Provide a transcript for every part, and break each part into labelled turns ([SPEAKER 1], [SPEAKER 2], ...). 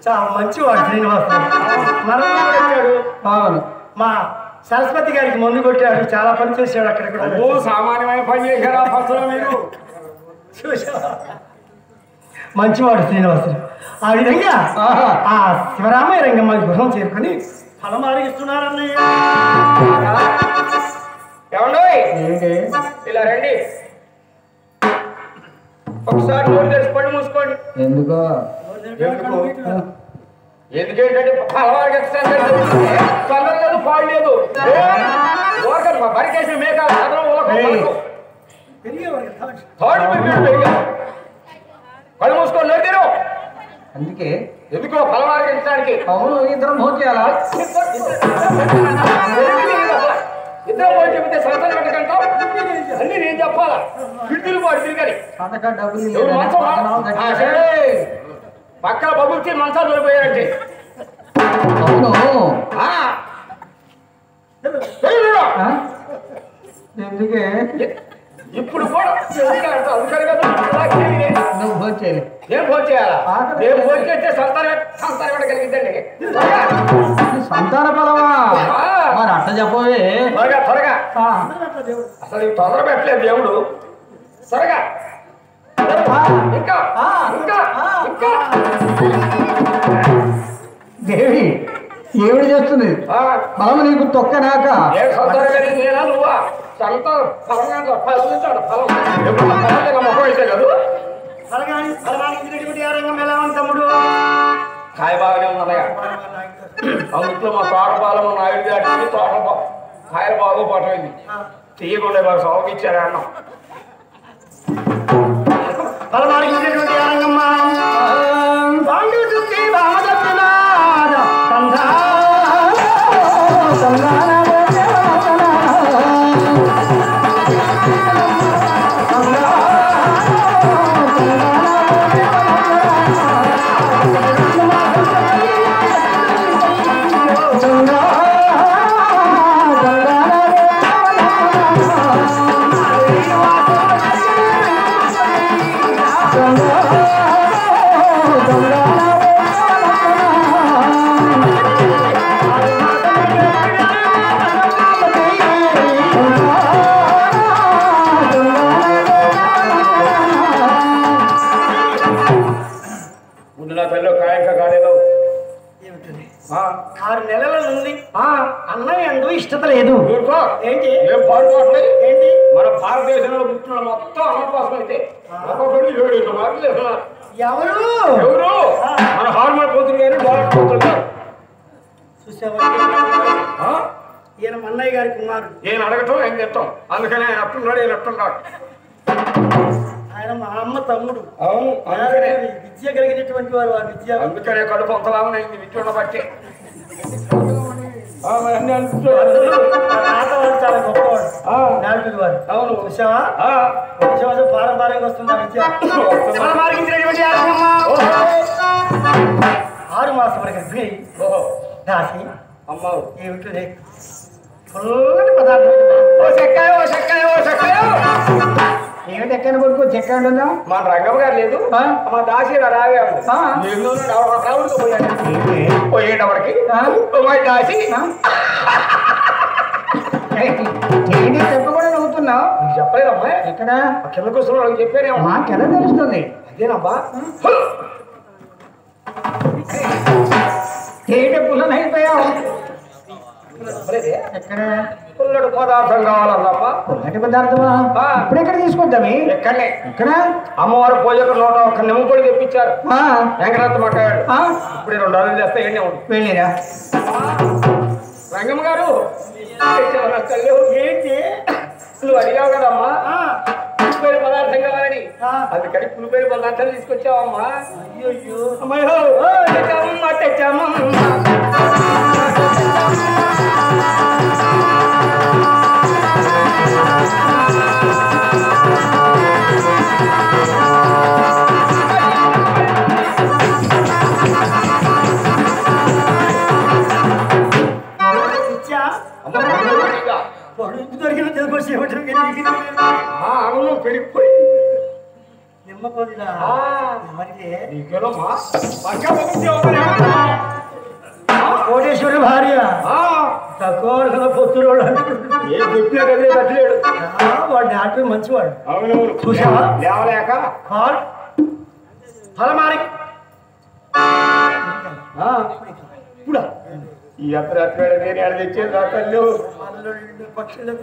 [SPEAKER 1] చాలా మంచివాడు శ్రీనివాసరావు. వచ్చాడు. అవును, మా సరస్వతి గారికి మందు కొట్టాడు, చాలా పని చేశాడు అక్కడ కూడా.
[SPEAKER 2] సామాన్యమైన పని చేశారా ఫస్ట్లో మీరు?
[SPEAKER 1] చూసావా, మంచివాడు శ్రీనివాసరావు. ఆ విధంగా ఆ శివరామయ్య రంగమ్మ గృహం చేరుకొని ఫలం అడిగిస్తున్నారన్నయ్య.
[SPEAKER 2] ఏమండి ఇలా రండి, ఒకసారి నోరు తెచ్చుకోండి, మూసుకోండి.
[SPEAKER 3] ఎందుకో
[SPEAKER 2] ఎందుకేంటంటే ఫలవారికి తొందరలేదు, పాడు లేదు. బరికేసిన మేక కళ్ళు మూసుకోండి, నోరు తెరు.
[SPEAKER 3] అందుకే
[SPEAKER 2] ఎందుకో ఫలవారికి ఎంచడానికి.
[SPEAKER 3] అవును, ఇద్దరం భోజనం చేయాలా?
[SPEAKER 2] ఇద్దరం పోయి చెబితే సంతానం పెట్టకంటావు, అన్ని నేను చెప్పాలా? పిడుతులు పాడు తిరిగాలి. పక్కన బబుల్కి మంచాలు దొరికిపోయారంటే.
[SPEAKER 3] అవును, ఎందుకే
[SPEAKER 2] ఇప్పుడు కూడా అందుకని కదా
[SPEAKER 3] నువ్వు భోజనం చేయాలి.
[SPEAKER 2] ఏం భోజనం చేయాలా? నేను భోజనం చేస్తే సంతానం పెట్టగలిగిందండి.
[SPEAKER 3] సంతాన ఫలమా? మరి అట్ట చెప్పవే.
[SPEAKER 2] త్వరగా త్వరగా, అసలు తొందర పెట్టలేదు దేవుడు. త్వరగా ఇంకా ఇంకా ఇంకా.
[SPEAKER 3] దేవి ఏమిటి చేస్తుంది? ఫలము నీకు తొక్కనాక
[SPEAKER 2] ఏ సంతానం నేనా నువ్వా? సంతానం ఫలంగా ఫలం ఫలం ఎప్పుడు మొహం అయితే కదా.
[SPEAKER 1] ఎలా ఉంది తమ్ముడు?
[SPEAKER 2] కాయ బాగానే ఉన్నాయా? అందుట్లో మా తోట పాలము నాయుడు దాటి తోట కాయలు బాగా పట్టమైంది. తీయకుండా బాగా సౌకి ఇచ్చారా అన్నం.
[SPEAKER 1] ఫలమాడినటువంటి రంగమ్మ ఇష్టత లేదు.
[SPEAKER 2] ఏంటి ఏం పాడుకోవట్లేదు? ఏంటి మన భారతదేశంలో పుట్టిన మొత్తం అన్నపాసం అయితే ఒక్కొక్కటి 7 మార్కులు వేస్తున్నారు.
[SPEAKER 1] ఎవరు
[SPEAKER 2] ఎవరు? మన హార్మోన్ పోతులు గారు, డోలర్ పోతులు గారు.
[SPEAKER 1] చూసావా, ఈయన మన్నయ్య గారి కుమారుడు.
[SPEAKER 2] ఏం అడగటం ఏం చెప్తాం, అందుకని ఆయన అట్టున్నాడు, ఈయన అట్టున్నాడు.
[SPEAKER 1] ఆయన మా అమ్మ తమ్ముడు.
[SPEAKER 2] అవును,
[SPEAKER 1] విద్య కలిగినటువంటి వారు. ఆ విద్య
[SPEAKER 2] అందుకనే కడుపు అంతలాగైంది విద్య ఉండబట్టే.
[SPEAKER 1] చాలా గొప్పవాడు, నాయకుడు వారు. అవును, విషయమా విషయం పారంపర్యంగా వస్తుంది ఆ విద్య. 6 మాసం వరకు దాసి
[SPEAKER 2] అమ్మ
[SPEAKER 1] ఏమిటి ఫుల్లని పదార్థం. ఏమిటి ఎక్కడ కొడుకు చెక్క ఉంటుందా?
[SPEAKER 2] మా రంగమ్మ గారు లేదు, మా దాసి రావే పోయేటప్పటికి దాసి
[SPEAKER 3] ఏంటి చెప్ప కూడా నవ్వుతున్నావు?
[SPEAKER 2] నీకు చెప్పలేదమ్మా?
[SPEAKER 3] ఎక్కడ
[SPEAKER 2] కింద కూర్చున్న చెప్పానేమో.
[SPEAKER 3] మాకెలా తెలుస్తుంది?
[SPEAKER 2] అదేనమ్మా.
[SPEAKER 3] ఏంటి పుల్లని అయిపోయావు?
[SPEAKER 2] ఎక్కడ పుల్లడు పదార్థం కావాలన్నప్ప.
[SPEAKER 3] పుల్లటి పదార్థమా? ఇప్పుడు ఎక్కడ తీసుకుంటామి?
[SPEAKER 2] ఎక్కడనే.
[SPEAKER 3] ఎక్కడ?
[SPEAKER 2] అమ్మవారు పూజకు 1 నిమ్మ పొడి తెప్పించారు. వెంకటరత్న మాట్లాడాడు. ఇప్పుడు 2 రోజులు చేస్తే ఏంటి
[SPEAKER 3] వెళ్ళిరా
[SPEAKER 2] రంగమ్మ గారు. ఏంటి నువ్వు అడిగావు కదమ్మా పులిపేరు పదార్థం కావాలని, అందుకని పులిపేరు పదార్థాలు తీసుకొచ్చావమ్మా. అయ్యో తెచ్చామమ్మా తెచ్చామమ్మా.
[SPEAKER 1] నిమ్మ పొదిలా
[SPEAKER 2] నీకేనమ్మా పక్క పంపించే
[SPEAKER 1] కోటేశ్వరి భార్య తక్కువ పొత్తురోళ్ళు
[SPEAKER 2] ఏం చెప్పినా కదే తట్టలేడు.
[SPEAKER 1] వాడు డాక్టర్ మంచివాడు.
[SPEAKER 2] అవునవును
[SPEAKER 1] చూసావా
[SPEAKER 2] లేవలేక
[SPEAKER 1] కాల్ ఫలమారి
[SPEAKER 2] ఇప్పుడు ఈ అర్ధరాత్రి నేను ఎడ తెచ్చేది రా తల్లి.
[SPEAKER 1] పక్షులు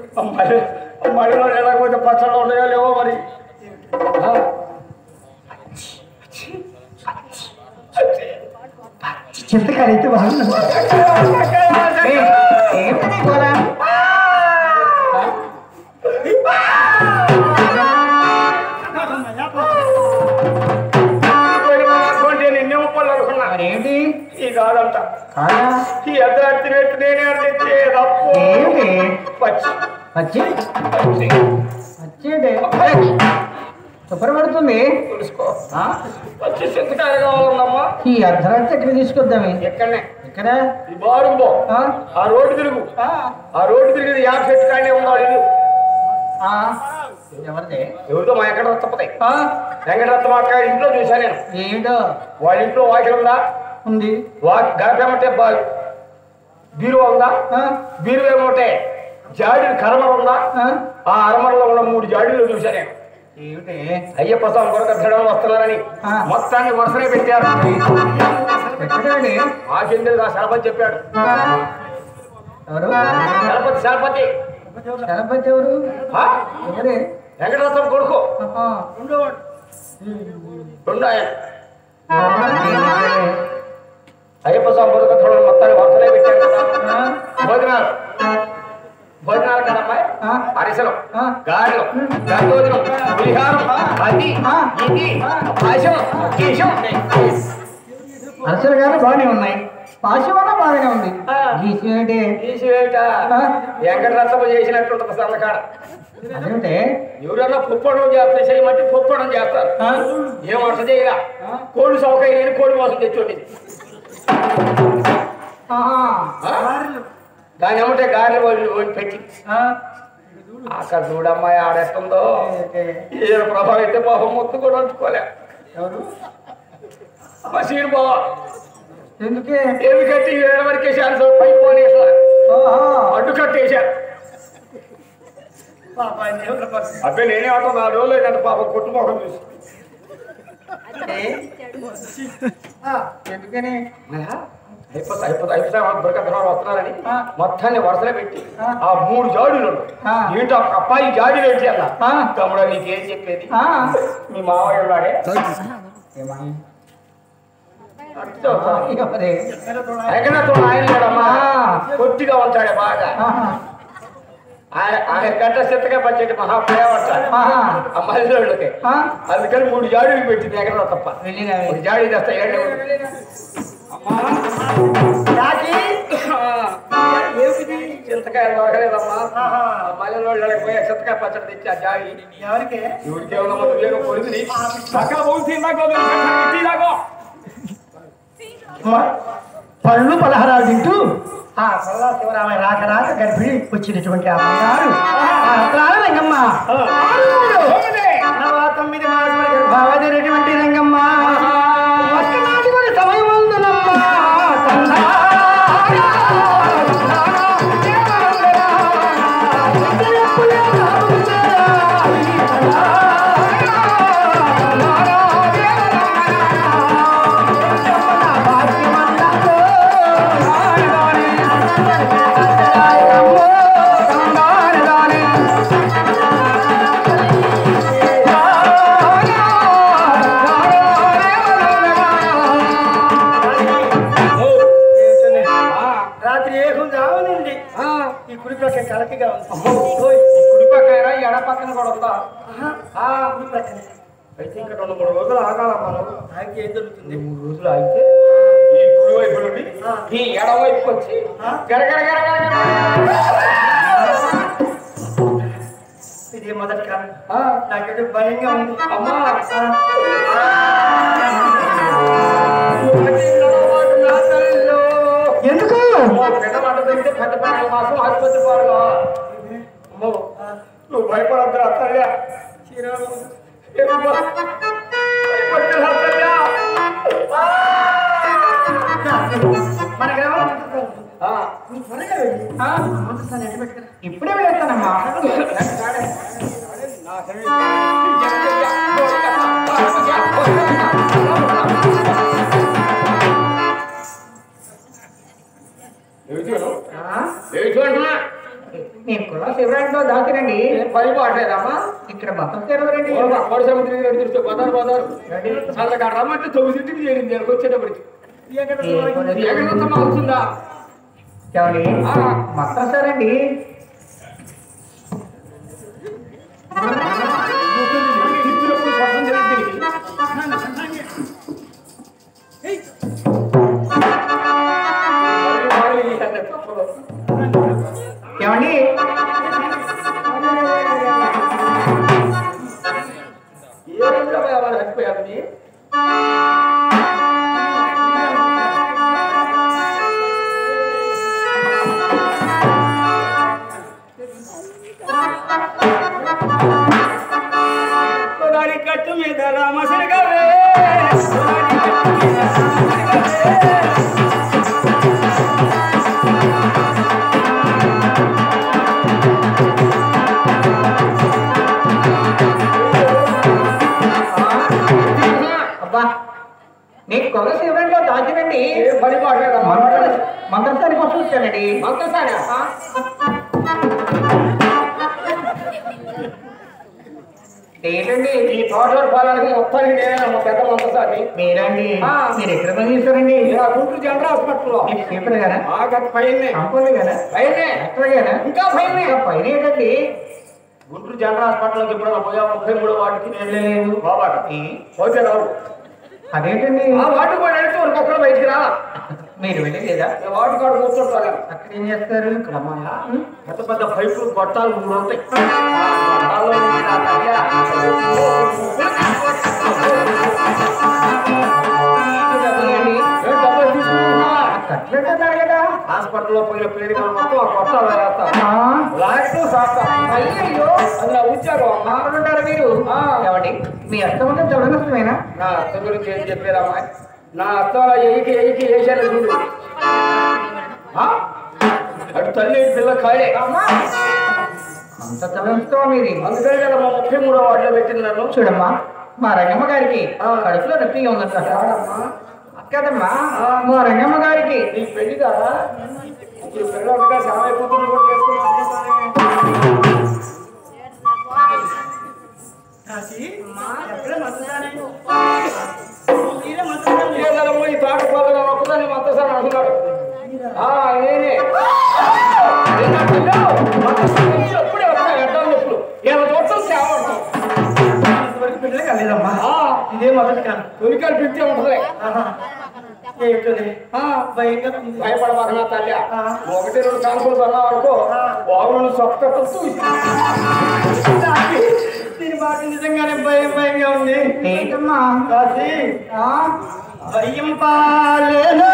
[SPEAKER 2] మడిలో లేకపోతే పచ్చళ్ళు ఉన్నాయో లేవో మరి.
[SPEAKER 3] చింతకాయ అయితే బాగుంది. ఏమిటి గోలా? మరేంటి
[SPEAKER 2] ఈ కాదంట
[SPEAKER 3] కాదా?
[SPEAKER 2] ఈ అర్ధరాత్రి నేనే తెచ్చే తప్పు
[SPEAKER 3] ఏమిటి
[SPEAKER 2] పచ్చి
[SPEAKER 3] వచ్చి వచ్చేదే శుభ్రపడుతుంది.
[SPEAKER 2] తెలుసుకో పచ్చి చింతకాయ కావాలన్నమ్మా.
[SPEAKER 3] ఈ అర్ధరాత్రి ఎక్కడ తీసుకొద్దామే?
[SPEAKER 2] ఎక్కడనే
[SPEAKER 3] ఎక్కడ?
[SPEAKER 2] ఈ బారుంబో ఆ రోడ్డు తిరుగు. ఆ రోడ్డు తిరిగి యాప్ చెట్టు కాడనే ఉన్నాడు ఇల్లు.
[SPEAKER 3] ఎవరిదే?
[SPEAKER 2] ఎవరితో మా ఎక్కడ తప్పతాయి. వెంకటరత్న అక్క ఇంట్లో చూసా నేను.
[SPEAKER 3] ఏమిటో
[SPEAKER 2] వాళ్ళ ఇంట్లో వాకిలు ఉందా?
[SPEAKER 3] ఉంది.
[SPEAKER 2] గడపేమంటే బీరువా ఉందా? బీరువా ఏమంటే జాడీలు కరమర ఉందా? ఆ అరమరలో ఉన్న 3 జాడీలు చూసా నేను.
[SPEAKER 3] ఏమిటి?
[SPEAKER 2] అయ్యప్ప స్వామి కొరకడం వస్తున్నారని మొత్తాన్ని వరుసనే పెట్టారు.
[SPEAKER 3] ఎక్కడండి?
[SPEAKER 2] ఆ చెందిన సరపతి చెప్పాడు.
[SPEAKER 3] ఎవరు?
[SPEAKER 2] సరపతి సరపతి
[SPEAKER 3] చలపతి ఎవరు? ఎవరే?
[SPEAKER 2] వెంకటరత్నం కొడుకు రెండు ఆయన. అయ్యప్ప స్వామి కొరకడం మొత్తాన్ని వరుసనే పెట్టాడు కదా. భోజనాలు భోజనాలు కదమ్మాయి. అరిసెలు గారెలు గద్దోజనం పులిహారం అది ఇది పాశం కేశం.
[SPEAKER 3] అరసలు గారు బాగానే ఉన్నాయి. పాశం వల్ల బాగానే ఉంది. గీసేమిటి?
[SPEAKER 2] తీసివేట వెంకటరత్నం చేసినట్టుంటది సన్నకాడ.
[SPEAKER 3] అదేమిటే?
[SPEAKER 2] ఎవరన్నా పుప్పడం చేస్తారు చేయమంటే పుప్పడం చేస్తారు. ఏం వర్ష చేయరా కోళ్ళు సౌకర్యం కోడి మోసం తెచ్చోండి. దాని ఏమంటే గారెలు వాళ్ళు పెట్టి అక్కడ చూడమ్మాయి ఆడేస్తుందో ఏ ప్రభావం అయితే పాపం మొత్తం కూడా అంటుకోలే.
[SPEAKER 3] ఎవరు?
[SPEAKER 2] సీడు బావా
[SPEAKER 3] ఎందుకే?
[SPEAKER 2] ఎందుకంటే ఏడు వరకు వేసాను పై పోనీ అడ్డు కట్టేశారు. అబ్బాయి నేనే ఆటో 4 రోజులు అయిందంటే పాపం కొట్టుమోహం చూసి.
[SPEAKER 3] ఎందుకని?
[SPEAKER 2] వస్తున్నారని మొత్తాన్ని వరుసలో పెట్టి ఆ 3 జాడీలు ఏంటో అబ్బాయి జాడీలు ఏంటి అలా తమ్ముడు నీకేం చెప్పేది? మీ మావయ్య వాడే ఎక్కడతో ఆయన లేడమ్మా కొద్దిగా ఉంటాడే బాగా. ఆయన గంట చెత్తగా పచ్చేటి మహాప్రయావట్టాడు అమ్మాయిలకి. అందుకని 3 జాడీలు పెట్టింది ఎక్కడ తప్ప. ఒక జాడీ తెస్తా చింతకాయలు దొరకలేదమ్మా. మల్లెలు పోయి చింతకాయ పచ్చడి తెచ్చి ఆ జాడి
[SPEAKER 1] ఎవరికి?
[SPEAKER 2] ఎవరికేమన్నా నువ్వేమో కొడుకుని
[SPEAKER 1] పళ్ళు పలహారాలు తింటూ ఆ సరదా శివరామయ్య రాక రాక గర్భిణి వచ్చినటువంటి ఆ బంగారు ఆ రత్నాల రంగమ్మ 9 మాసాల గర్భావతినటువంటి రంగమ్మ ఒక్కనాటి కూడా సమయం ఉందనమ్మా. కలకిగా ఉంది.
[SPEAKER 2] కుడి పక్కన ఎడ పక్కన కూడా ఉందా?
[SPEAKER 1] కుడి పక్కన
[SPEAKER 2] అయితే ఇంకా 2-3 రోజులు ఆగాలమ్మా.
[SPEAKER 1] ఆగితే ఏం జరుగుతుంది?
[SPEAKER 2] 3 రోజులు ఆగితే ఈ కుడి వైపు నుండి ఈ ఎడ వైపుకి వచ్చి
[SPEAKER 1] ఇది మొదటి కాలం. నాకైతే భయంగా ఉంది
[SPEAKER 2] అమ్మా.
[SPEAKER 1] ఎందుకు?
[SPEAKER 2] పెద్ద మాట తగ్గితే పెద్ద 12 మాసం ఆసుపత్రి పాడుగా. నువ్వు భయపడద్దు అత్తయ్యా.
[SPEAKER 1] మన గ్రామం
[SPEAKER 3] ఇప్పుడే వెళ్తానమ్మా. నేను కుల శివరాంలో దాచినండి.
[SPEAKER 2] పని పాటలేదమ్మా.
[SPEAKER 3] ఇక్కడ మొత్తం తెరవరండి.
[SPEAKER 2] రమ్మంటే 9ంటికి చేరింది వచ్చేటప్పటికి అవుతుందా
[SPEAKER 3] ఏమండి మొత్తం సరండి. ఏమండి
[SPEAKER 2] చచ్చిపోయారు కట్టు మీద రామశరగవే
[SPEAKER 3] అబ్బా నీకు కుల శివరాంలో దాచినండి.
[SPEAKER 2] పని పాటలేదమ్మా.
[SPEAKER 3] మంత్రసాని కోసం వచ్చానండి.
[SPEAKER 2] మంత్రసాని
[SPEAKER 3] ఏంటండి
[SPEAKER 2] ఈ తోటూరు పాలనకి మొత్తానికి నేనే పెద్ద మంత్రసాని.
[SPEAKER 3] మీరండి మీరు ఎక్కడ పని చేస్తారండి?
[SPEAKER 2] గుంటూరు జనరల్ హాస్పిటల్లో
[SPEAKER 3] పేపర్ కదా
[SPEAKER 2] పైనే
[SPEAKER 3] కంపౌండ్ కదా
[SPEAKER 2] పైనే
[SPEAKER 3] ఎక్కడ కదా
[SPEAKER 2] ఇంకా పైనే
[SPEAKER 3] పైన ఏంటండి?
[SPEAKER 2] గుంటూరు జనరల్ హాస్పిటల్కి ఎప్పుడైనా పోయా 33 వాటికి నేను లేదు బాబాట ఓకే రావు.
[SPEAKER 3] అదేంటండి
[SPEAKER 2] ఆ వాటి కూడా వెళ్తే ఒక్కడ బయటికి రా.
[SPEAKER 3] మీరు వెళ్ళలేదా?
[SPEAKER 2] వాటి కాడ కూర్చుంటాను.
[SPEAKER 3] అక్కడ ఏం చేస్తారు?
[SPEAKER 2] పెద్ద పెద్ద పైపులు గొట్టాలు 3 ఉంటాయి.
[SPEAKER 3] కట్లెట్ అన్నారు కదా
[SPEAKER 2] హాస్పిటల్లో పోయిన పేరు మొత్తం ఆ గొట్టాలు వేస్తారు సాస్తా.
[SPEAKER 3] అయ్యో
[SPEAKER 2] అందులో ఉద్యోగం
[SPEAKER 3] మాట్లాడారు మీరు. ఏమండి మీ అర్థమంతా చదవనష్టమేనా?
[SPEAKER 2] నా అత్త గురించి ఏం చెప్పారమ్మా? నా అత్త ఎయికి వేసాను చూడు. అటు తల్లి పిల్ల ఖాళీ
[SPEAKER 3] అంత చదవనష్టమా మీది?
[SPEAKER 2] అందుకని కదా మా 33వ వార్డులో పెట్టింది నన్ను.
[SPEAKER 3] చూడమ్మా మా రంగమ్మ గారికి కడుపులో నొప్పిగా ఉందంట కదమ్మా. మా రంగమ్మ గారికి
[SPEAKER 2] నీ పెళ్లి కదా ఇప్పుడు పిల్లలుగా చాలా అయిపోతుంది కూడా చేసుకున్నాము. ఈ తోట పాలన ఒక్కదాన్ని మంతసారి అంటున్నాడు. నేనే ఎప్పుడే వస్తాయి అడ్డాలు నొప్పులు. 20 సంవత్సరాలు సేవ
[SPEAKER 1] ఇంతవరకు పిల్లలే కాలేదమ్మా. ఇదే మొదటి కాలం.
[SPEAKER 2] తొలికాలు పిలిచే ఉంటుంది.
[SPEAKER 1] భయంగా
[SPEAKER 2] భయపడబోతున్నా తల్లి. 1-2 కానుకలు కొన్నావు అనుకో బాగులు సొక్కతో
[SPEAKER 1] దీని మాట నిజంగానే భయంగా ఉంది.
[SPEAKER 3] ఏంటమ్మా
[SPEAKER 1] కాశీ భయం పాలేనా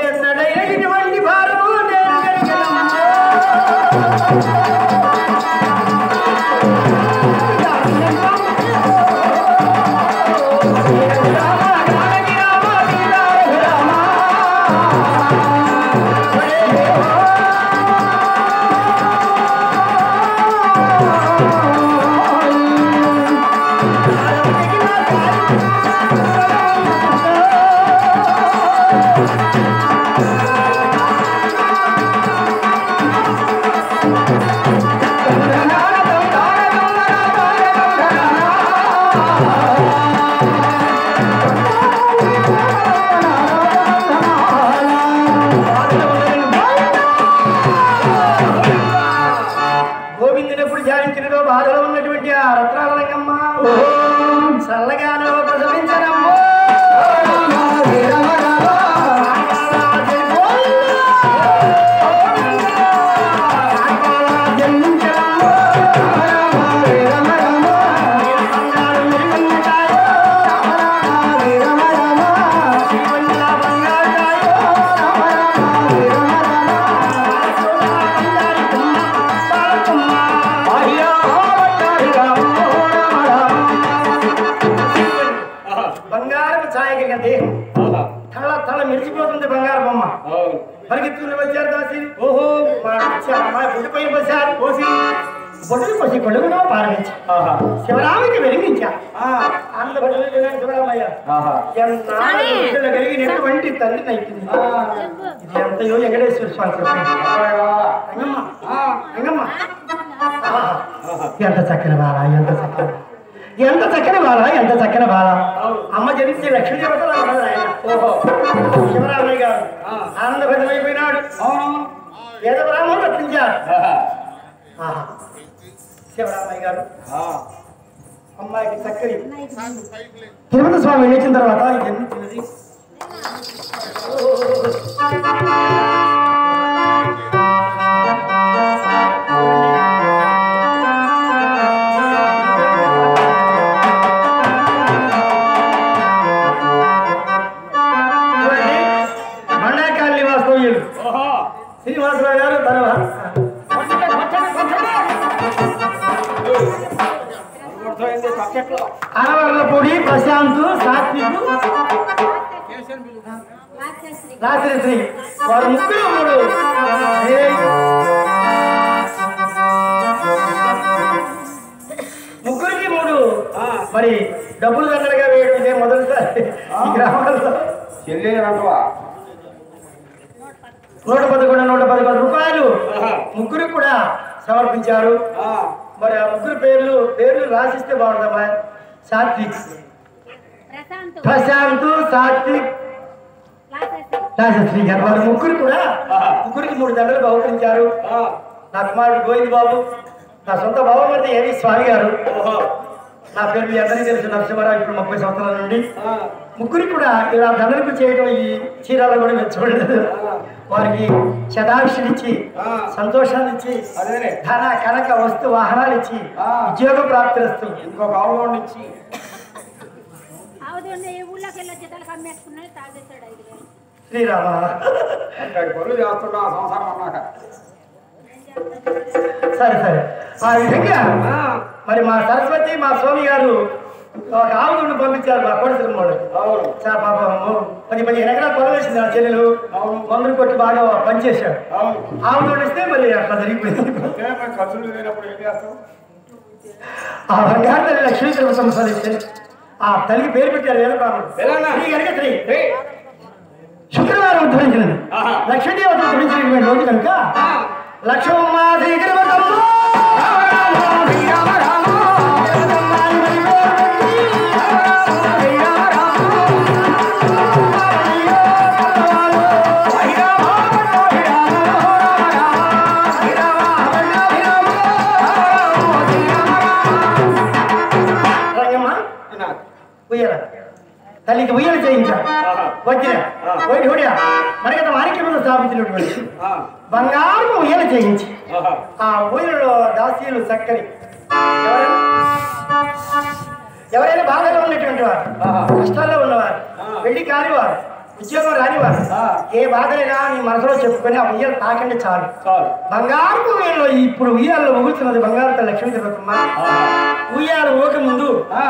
[SPEAKER 1] ఎన్నడైనా ఇటువంటి భారము నేను ఎరగనమ్మా. గోవిందునెప్పుడు ధ్యానించినదో బాధలో ఉన్నటువంటి ఆ రత్నాల రంగమ్మ చల్లగానో ప్రసవించనమ్మో. బంగారం ఛాయగా దేహం తల తల మెరిచిపోతుంది బంగారు బొమ్మ. పరిగెత్తుకుని వచ్చారు దాసి. ఓహో అమ్మాయి బొడ్డుపోయి పోసారు. పోసి బొడ్డులు పోసి కొడుకునో పారమించి శివరామికి వెలిగించా. శివరామయ్య కలిగినటువంటి తండ్రి నైపుంది. ఇది ఎంతయో వెంకటేశ్వర స్వామి రంగమ్మ. ఎంత చక్కని బాల, ఎంత చక్కని, ఎంత చక్కని బాల, ఎంత చక్కని బాల. అమ్మ జనించి లక్ష్మీ దేవతలు ఆయన. శివరామయ్య గారు ఆనందభరితమైపోయినాడు. వేద బ్రాహ్మణులు రప్పించారు. శివరామయ్య గారు అమ్మాయికి చక్కని తిరుమల స్వామి వెళ్ళిన తర్వాత జన్మించినది. బండాకాళి వాస్తవ్యులు శ్రీనివాసరావు గారు తర్వాత అనవర్లపూడి ప్రశాంత్ సాత్విక్ రాత్రి వారు ముగ్గురు మూడు ముగ్గురికి మూడు మరి డబ్బులు దండలుగా వేయడం ఇదే మొదటిసారి ఈ గ్రామాల్లో. 111 రూపాయలు ముగ్గురికి కూడా సమర్పించారు. మరి ఆ ముగ్గురు పేర్లు రాసిస్తే బాగుందమ్మా. సాత్విక్, ప్రశాంత్, సాత్విక్, రాజశ్రీ గారు వారు ముగ్గురు కూడా ముగ్గురికి 3 దండలు బహుకరించారు. నా కుమారుడు గోవింద్ బాబు, నా సొంత బావమరిది ఏవి స్వామి గారు. నా పేరు మీ అందరికీ తెలుసు నరసింహారావు. ఇప్పుడు 30 సంవత్సరాల నుండి ముగ్గురికి కూడా ఇలా దండలకు చేయడం ఈ చీరాలు కూడా మెచ్చుకోలేదు. వారికి శతాభిషినిచ్చి సంతోషాన్ని ఇచ్చి ధన కనక వస్తు వాహనాలు ఇచ్చి ఉద్యోగ ప్రాప్తి వస్తుంది. ఇంకొక ఆవులోని ఇచ్చి శ్రీరామ పనులు చేస్తున్నా సంసారం అన్నాక. సరే ఆ విధంగా మరి మా సరస్వతి మా స్వామి గారు ఒక ఆవును పంపించారు మా కోడసిరి వాళ్ళకి. పాపం 10 ఎకరాలు పొలం వేసింది నా చెల్లెలు. మందులు కొట్టి బాగా పనిచేశాడు. ఆవును ఇస్తే మరి అట్లా జరిగిపోయింది. ఆ బంగారు తల్లి లక్ష్మీ సంవత్సరాలు ఆ తల్లికి పేరు పెట్టారు వేదబ్రాహ్మణుడు. శుక్రవారం ఉద్ధరించినది లక్ష్మీదేవత ఉద్ధరించినటువంటి రోజు కనుక లక్ష్మమ్మ తల్లికి ఉయ్యలు చేయించాడు. వచ్చిన మనకి వారికి మీద స్థాపించినటువంటి బంగారు ఉయ్యలు చేయించి ఆ ఊయలలో దాసీలు చక్కని ఎవరైనా బాధలో ఉన్నటువంటి వారు, కష్టాల్లో ఉన్నవారు, వెళ్ళి కానివారు ఉద్యోగం రానివారు ఏ బాధలైనా నీ మనసులో చెప్పుకొని ఆ ఉయ్యాలు తాకండి చాలు బంగారు ఉయ్యాలో ఇప్పుడు ఉయ్యాలలో ఊగుతున్నది బంగారు లక్ష్మీ తిరుగుతున్నా ఉయ్యాలు ఊక ముందు ఆ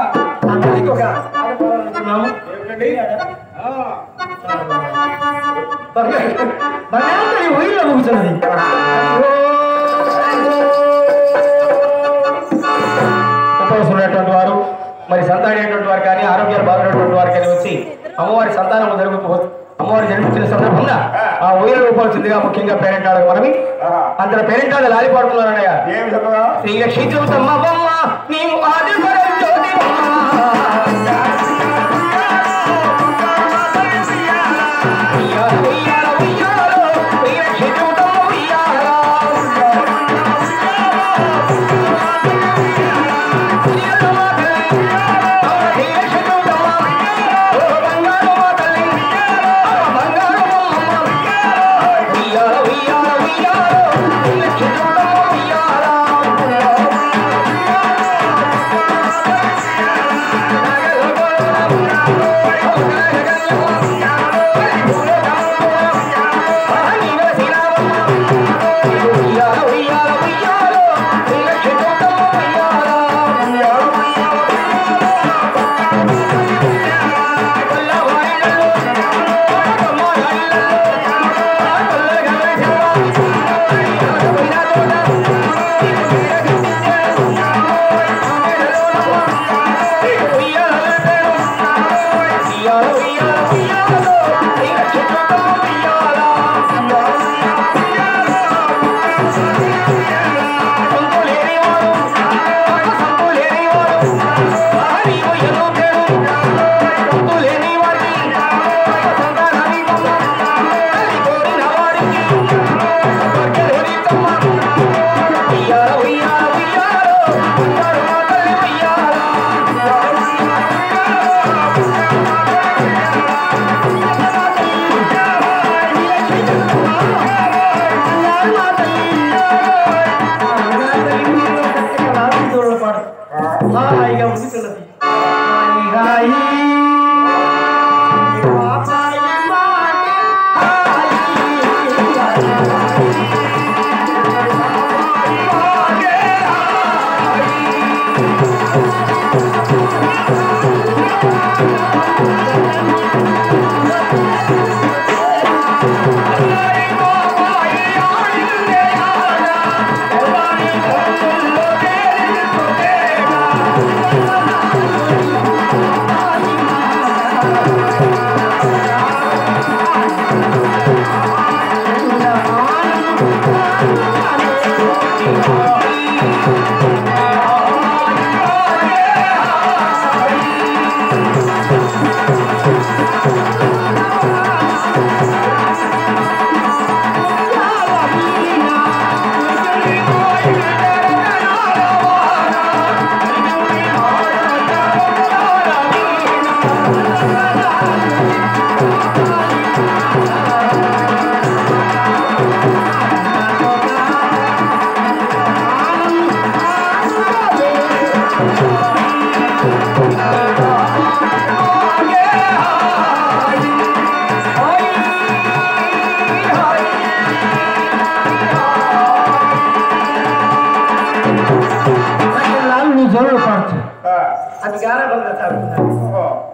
[SPEAKER 1] తల్లికి ఒక అనుకున్నాము బంగారు తల్లి ఉయ్యలో ఊగుతున్నది ఉపవాసం ఉన్నటువంటి వారు మరి సంతానటువంటి వారు కానీ ఆరోగ్యాలు బాగున్నటువంటి వారు కానీ వచ్చి అమ్మవారి సంతానం అమ్మవారి జన్మించిన సందర్భంగా ఆ ఊయలు రూపాల్సిందిగా ముఖ్యంగా పేరెంటాడు మనవి అందరూ పేరెంటాడు లాలిపాడుతున్నారన్నయ్య శ్రీ లక్ష్మీ చెబుతమ్మ బొమ్మ నీవు ఆది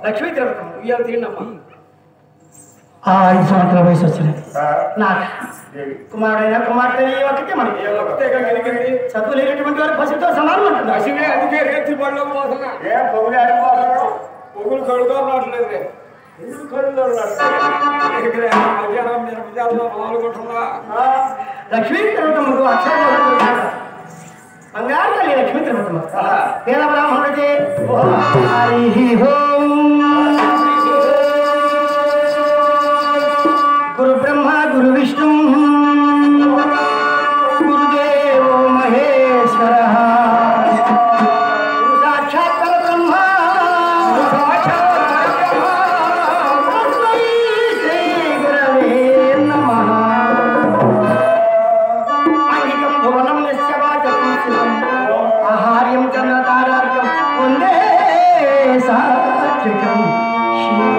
[SPEAKER 1] లక్ష్మీ తిరుగుతాం ఉయ్యాలు తిరిగినమ్మా 5 సంవత్సరాల వయసు వచ్చినది నాకు కుమారుడైనా కుమార్తె ఒకటే మనకి చదువు లేనటువంటి వారు పసితో సమానం అంటున్నారు అందుకే రేతి పడలోకి పోతున్నా పొగులు ఆడిపోతున్నా పొగులు కడుకోవట్లేదు ఎందుకు కడుకోవాలనుకుంటున్నా లక్ష్మీ తిరుగుతముకు అక్షర బంగారు తల్లి లక్ష్మీ తిరుగుతమ్మ వేద బ్రాహ్మణుడితే గురు బ్రహ్మ గురు విష్ణు గురుదేవో మహేశ్వర సాక్షాత్ పరబ్రహ్మ శ్రీ గురవే నమః అంగికం భువనం యస్య వాచకం శివం ఆహార్యం చంద్రతారార్కం వందే సాత్వికం శివం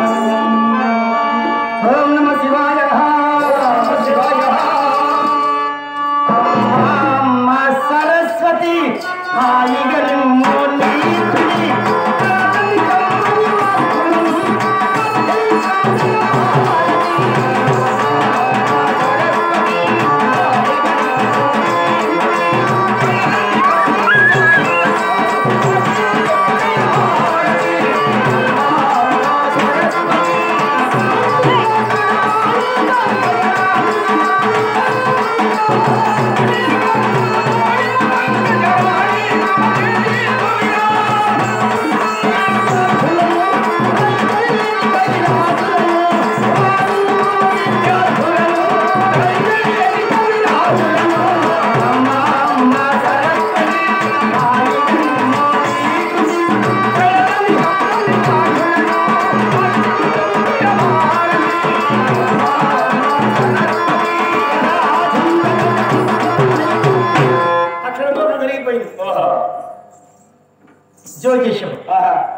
[SPEAKER 1] జ్యోతిష్యం,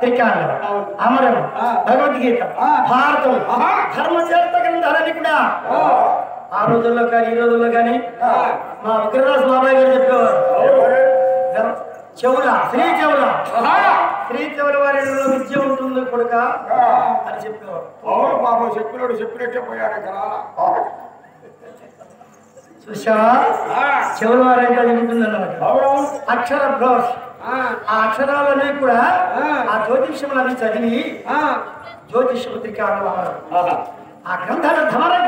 [SPEAKER 1] త్రికాండం, అమరం, భగవద్గీత, భారతం, ధర్మశాస్త్ర గ్రంథాలన్నీ కూడా ఆ రోజుల్లో కానీ ఈ రోజుల్లో కానీ మా ఉగ్రదాస్ బాబాయ్ గారు చెప్పేవారు. చెవుల శ్రీ చెవుల వారిలో విద్య ఉంటుంది కొడుక అని చెప్పేవారు.
[SPEAKER 2] పాపం చెప్పినోడు చెప్పినట్టే పోయాడు కదా.
[SPEAKER 1] చూసావా, చెవుల వారంటే ఉంటుందన్నమాట. అక్షర భ్రోష్, ఆ అక్షరాలన్నీ కూడా ఆ జ్యోతిష్యములన్నీ చదివి జ్యోతిష్యము త్రికాండం ఆ గ్రంథాల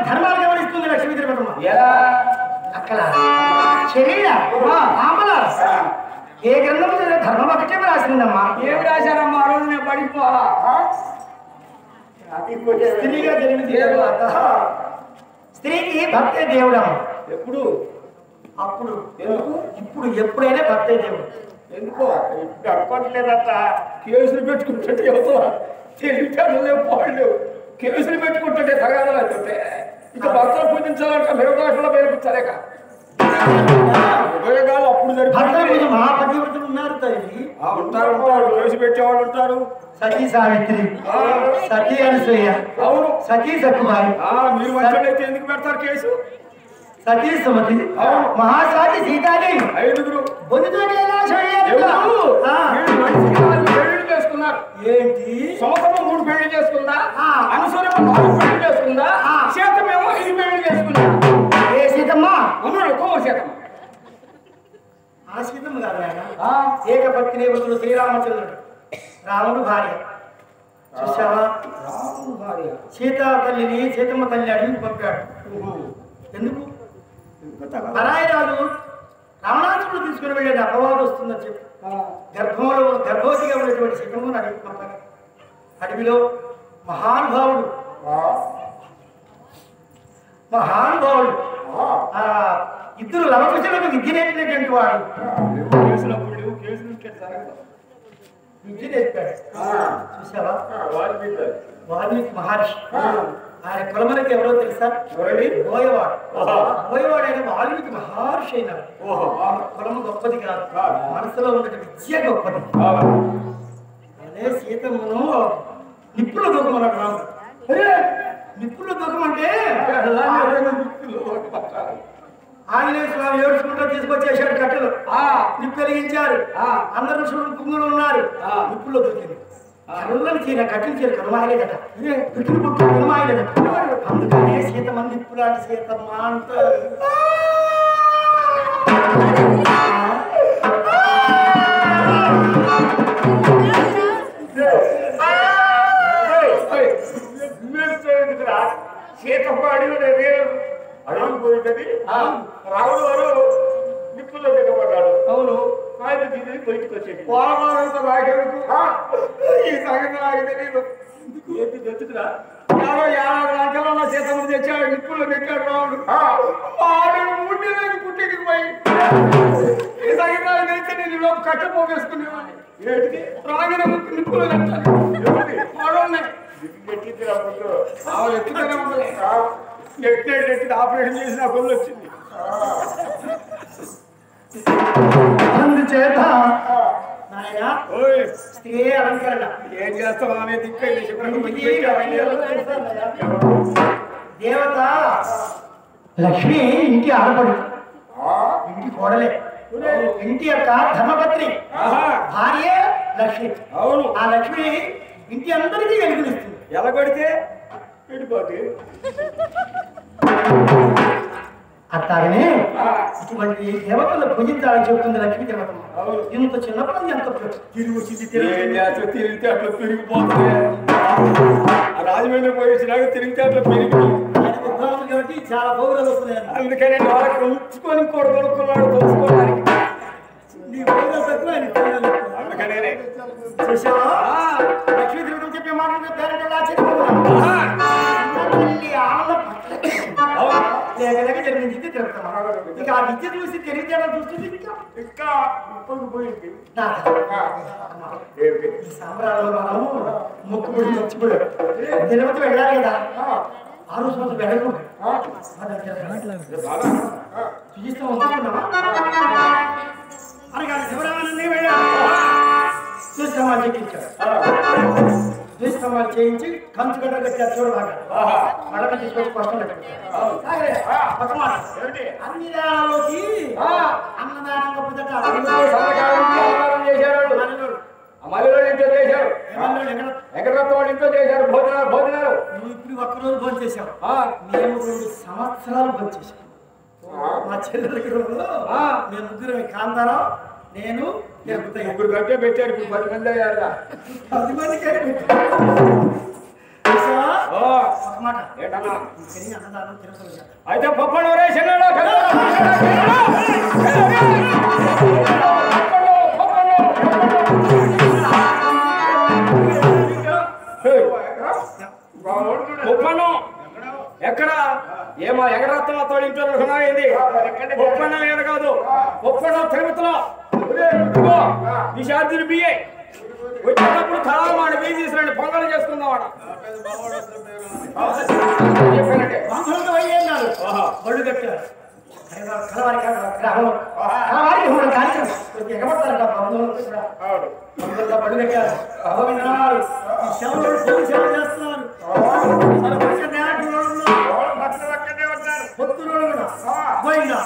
[SPEAKER 1] ధర్మాలు గమనిస్తుంది లక్ష్మీ తిరుపతమ్మ. అక్కడ శరీర ఆమల ఏ గ్రంథము ధర్మం ఒకటే రాసిందమ్మా.
[SPEAKER 2] ఏమి రాశారమ్మా ఆ రోజు నేను పడిపోవాలా?
[SPEAKER 1] స్త్రీగా జరిగింది తర్వాత స్త్రీకి భర్తే దేవుడమ్మ.
[SPEAKER 2] ఎప్పుడు?
[SPEAKER 1] అప్పుడు ఇప్పుడు ఎప్పుడైనా భర్తే దేవుడు.
[SPEAKER 2] ఎందుకో అనుకోవట్లేదట. కేసులు పెట్టుకుంటుంటే ఎవరు తెలివితేటలు పోళ్ళు కేసులు పెట్టుకుంటుంటే తగాదాలు అవుతుంటే ఇక భర్తలు పూజించాలంటే మేధాషుల పేరుపించాలేక ఉపయోగాలు అప్పుడు
[SPEAKER 1] జరిపి మహాపతివ్రతులు ఉన్నారు తల్లి.
[SPEAKER 2] ఉంటారు ఉంటారు కేసు పెట్టేవాళ్ళు ఉంటారు.
[SPEAKER 1] సతీ సావిత్రి, సతీ అనసూయ,
[SPEAKER 2] అవును
[SPEAKER 1] సతీ సక్కుబాయి.
[SPEAKER 2] మీరు మంచి ఎందుకు పెడతారు కేసు?
[SPEAKER 1] సతీ సుమతి, మహాసాతి సీతాని,
[SPEAKER 2] ఐదుగురు
[SPEAKER 1] బొందుతోటి
[SPEAKER 2] చేసుకున్నారు.
[SPEAKER 1] ఏంటి
[SPEAKER 2] సంవత్సరం 3 పెళ్లి చేసుకుందా, అనుసూయ 4 పెళ్లి చేసుకుందా, సీతమేమో 5 పెళ్లి చేసుకుందా.
[SPEAKER 1] ఏ సీతమ్మ?
[SPEAKER 2] ఉన్నాడు కోమ సీతమ్మ.
[SPEAKER 1] ఆ సీతమ్మ కాదు ఆయన, ఏకపత్ని పుత్రుడు శ్రీరామచంద్రుడు, రాముడు భార్య. చూసావా,
[SPEAKER 2] రాముడు భార్య
[SPEAKER 1] సీతా తల్లిని సీతమ్మ తల్లి అడిగి పంపాడు. ఎందుకు? పరాయి రాజు రావణాసురుడు తీసుకుని వెళ్ళేది అపవాదం వస్తుందని చెప్పి గర్భవతిగా ఉన్నటువంటి సీతమ్మను అడిగి పంపాడు. అడవిలో మహానుభావుడు ఇద్దరు లవకుశులకు విద్య నేర్పినటువంటి వాడు విద్య నేర్పాడు. చూసావా, వాల్మీకి మహర్షి. ఆయన కులములకి ఎవరో తెలుసా? బోయవాడు అయిన వాల్మీకి మహర్షి అయినాడు. కులము గొప్పది కాదు, మనసులో ఉన్న విద్య గొప్పది. అదే సీతమ్మను నిప్పుల దూకమన్నాడు రాముడు. నిప్పుల దూకమంటే ఆంజనేయ స్వామి ఏడుచుకుంటూ తీసుకొచ్చేసాడు కట్టెలు. నిప్పు కలిగించారు. అందరు ఋషులు కుంగులు ఉన్నారు. నిప్పుల్లో దూకింది. కళ్ళని చీర కట్టెలు చీర కనుమాయలేదట, పిట్టులు పుట్టు కనుమాయలేదట. అందుకనే సీతమ్మ నిప్పులాంటి సీతమ్మ అంటారు.
[SPEAKER 2] సీతమ్మ అడిగినది అడిగిపోయిందని రాముడు వారు నిప్పుల్లో దిగబడ్డాడు. అవును, ఆయన దీనిని బయటకు వచ్చేది. పోలవరంతో నాకెందుకు ఈ సంగతి నాకు తెలియదు. ఏంటి తెచ్చుకురా? యాభై గంటలో ఉన్న సీతమ్మ తెచ్చాడు, నిప్పుల్లో పెట్టాడు రాముడు. పుట్టికి పోయి ఈ సంగతి నాకు తెలిస్తే నేను లోపు కట్ట పోగేసుకునేవాడిని. ఏంటిది? రాగిన నిప్పులు ఎత్తుతూనే ఉంటుంది. ఎట్టి ఆపరేషన్ చేసిన కొల్లు వచ్చింది.
[SPEAKER 1] అందుచేత స్త్రీ అలంకరణ
[SPEAKER 2] ఏం చేస్తాం అనే దిక్కు
[SPEAKER 1] దేవత లక్ష్మి ఇంటి ఆడపడు, ఇంటి కోడలే. ఇంటి యొక్క ధర్మపత్ని భార్య లక్ష్మి.
[SPEAKER 2] అవును.
[SPEAKER 1] ఆ లక్ష్మి ఇంటి అందరికీ వెలుగునిస్తుంది.
[SPEAKER 2] ఎలా కొడితే విడిపోతే
[SPEAKER 1] అట్లాగనే ఇటువంటి దేవతలు పూజించాలని చెప్తుంది లక్ష్మీ దేవతమ్మ. ఇంత చిన్నప్పుడు ఎంత తిరిగి వచ్చింది
[SPEAKER 2] తిరిగితే అట్లా పెరిగిపోతుంది. రాజమండ్రి పోయించినాక తిరిగితే అట్లా పెరిగి
[SPEAKER 1] కాబట్టి చాలా పౌరులు వస్తున్నాయి.
[SPEAKER 2] అందుకని వాళ్ళకి ఉంచుకొని కూడా కొనుక్కున్నాడు తెలుసుకోవడానికి.
[SPEAKER 1] నీ పౌరులు తక్కువ
[SPEAKER 2] అందుకనే
[SPEAKER 1] చూసావా లక్ష్మీ దేవతలు చెప్పే మాటలు పేరెంట్ ఆశ్చర్యపోతున్నాం. జరిగింది తిరుగుతాం. ఇక ఆ విద్య చూసి తెలియజేయడం చూస్తుంది
[SPEAKER 2] ఇంకా పోయింది.
[SPEAKER 1] సాంబ్రాలు మనం ముక్కుబడి నచ్చిపోయి తిరుపతి వెళ్ళాలి కదా. ఆ రోజు రోజు వెళ్ళకూడదు చూపిస్తాం అనగా శివరామాన్ని వెళ్ళాలి. చూస్తామని చెక్కించాడు. చూస్తామని చేయించి కంచు గడ్డ కట్టారు. చూడబాగా మళ్ళీ తీసుకొచ్చి కష్టం అన్ని దానాల్లోకి అన్నదానం గొప్పదట.
[SPEAKER 2] వెంకటరత్నం ఇంట్లో చేశారు భోజనాలు.
[SPEAKER 1] నువ్వు ఇప్పుడు ఒక్కరోజు భోజనం చేసావు. మేము 2 సంవత్సరాలు భోజనం చేసాం. మా చెల్లెలకి మేము ముగ్గురు కాంతారా నేను
[SPEAKER 2] ముగ్గురు గంటే పెట్టారు. ఇప్పుడు 10 మంది అయ్యారు.
[SPEAKER 1] 10 మందికి ఒక మాట
[SPEAKER 2] ఏంటన్నా
[SPEAKER 1] అన్నదానం తిరుపతి
[SPEAKER 2] అయితే పప్పడు రేషన్ ఉప్పన్నం ఎక్కడ ఏమో ఎగరత్తం అతడు ఇంట్లో ఏంది ఉప్పన్నం ఏడ కాదు. ఉప్పన్నం తిరుపతిలో నిశాంతిని బియ్యే వచ్చేటప్పుడు తలాలు మాట బియ్యం తీసుకురండి. పొంగలు చేసుకుందాం వాడ
[SPEAKER 1] బళ్ళు కట్టారు. కలవారి గ్రామంలో ఎగబడతారు. బళ్ళు కట్టారు. సేవ చేస్తున్నారు. పొత్తులు కూడా పోయిందా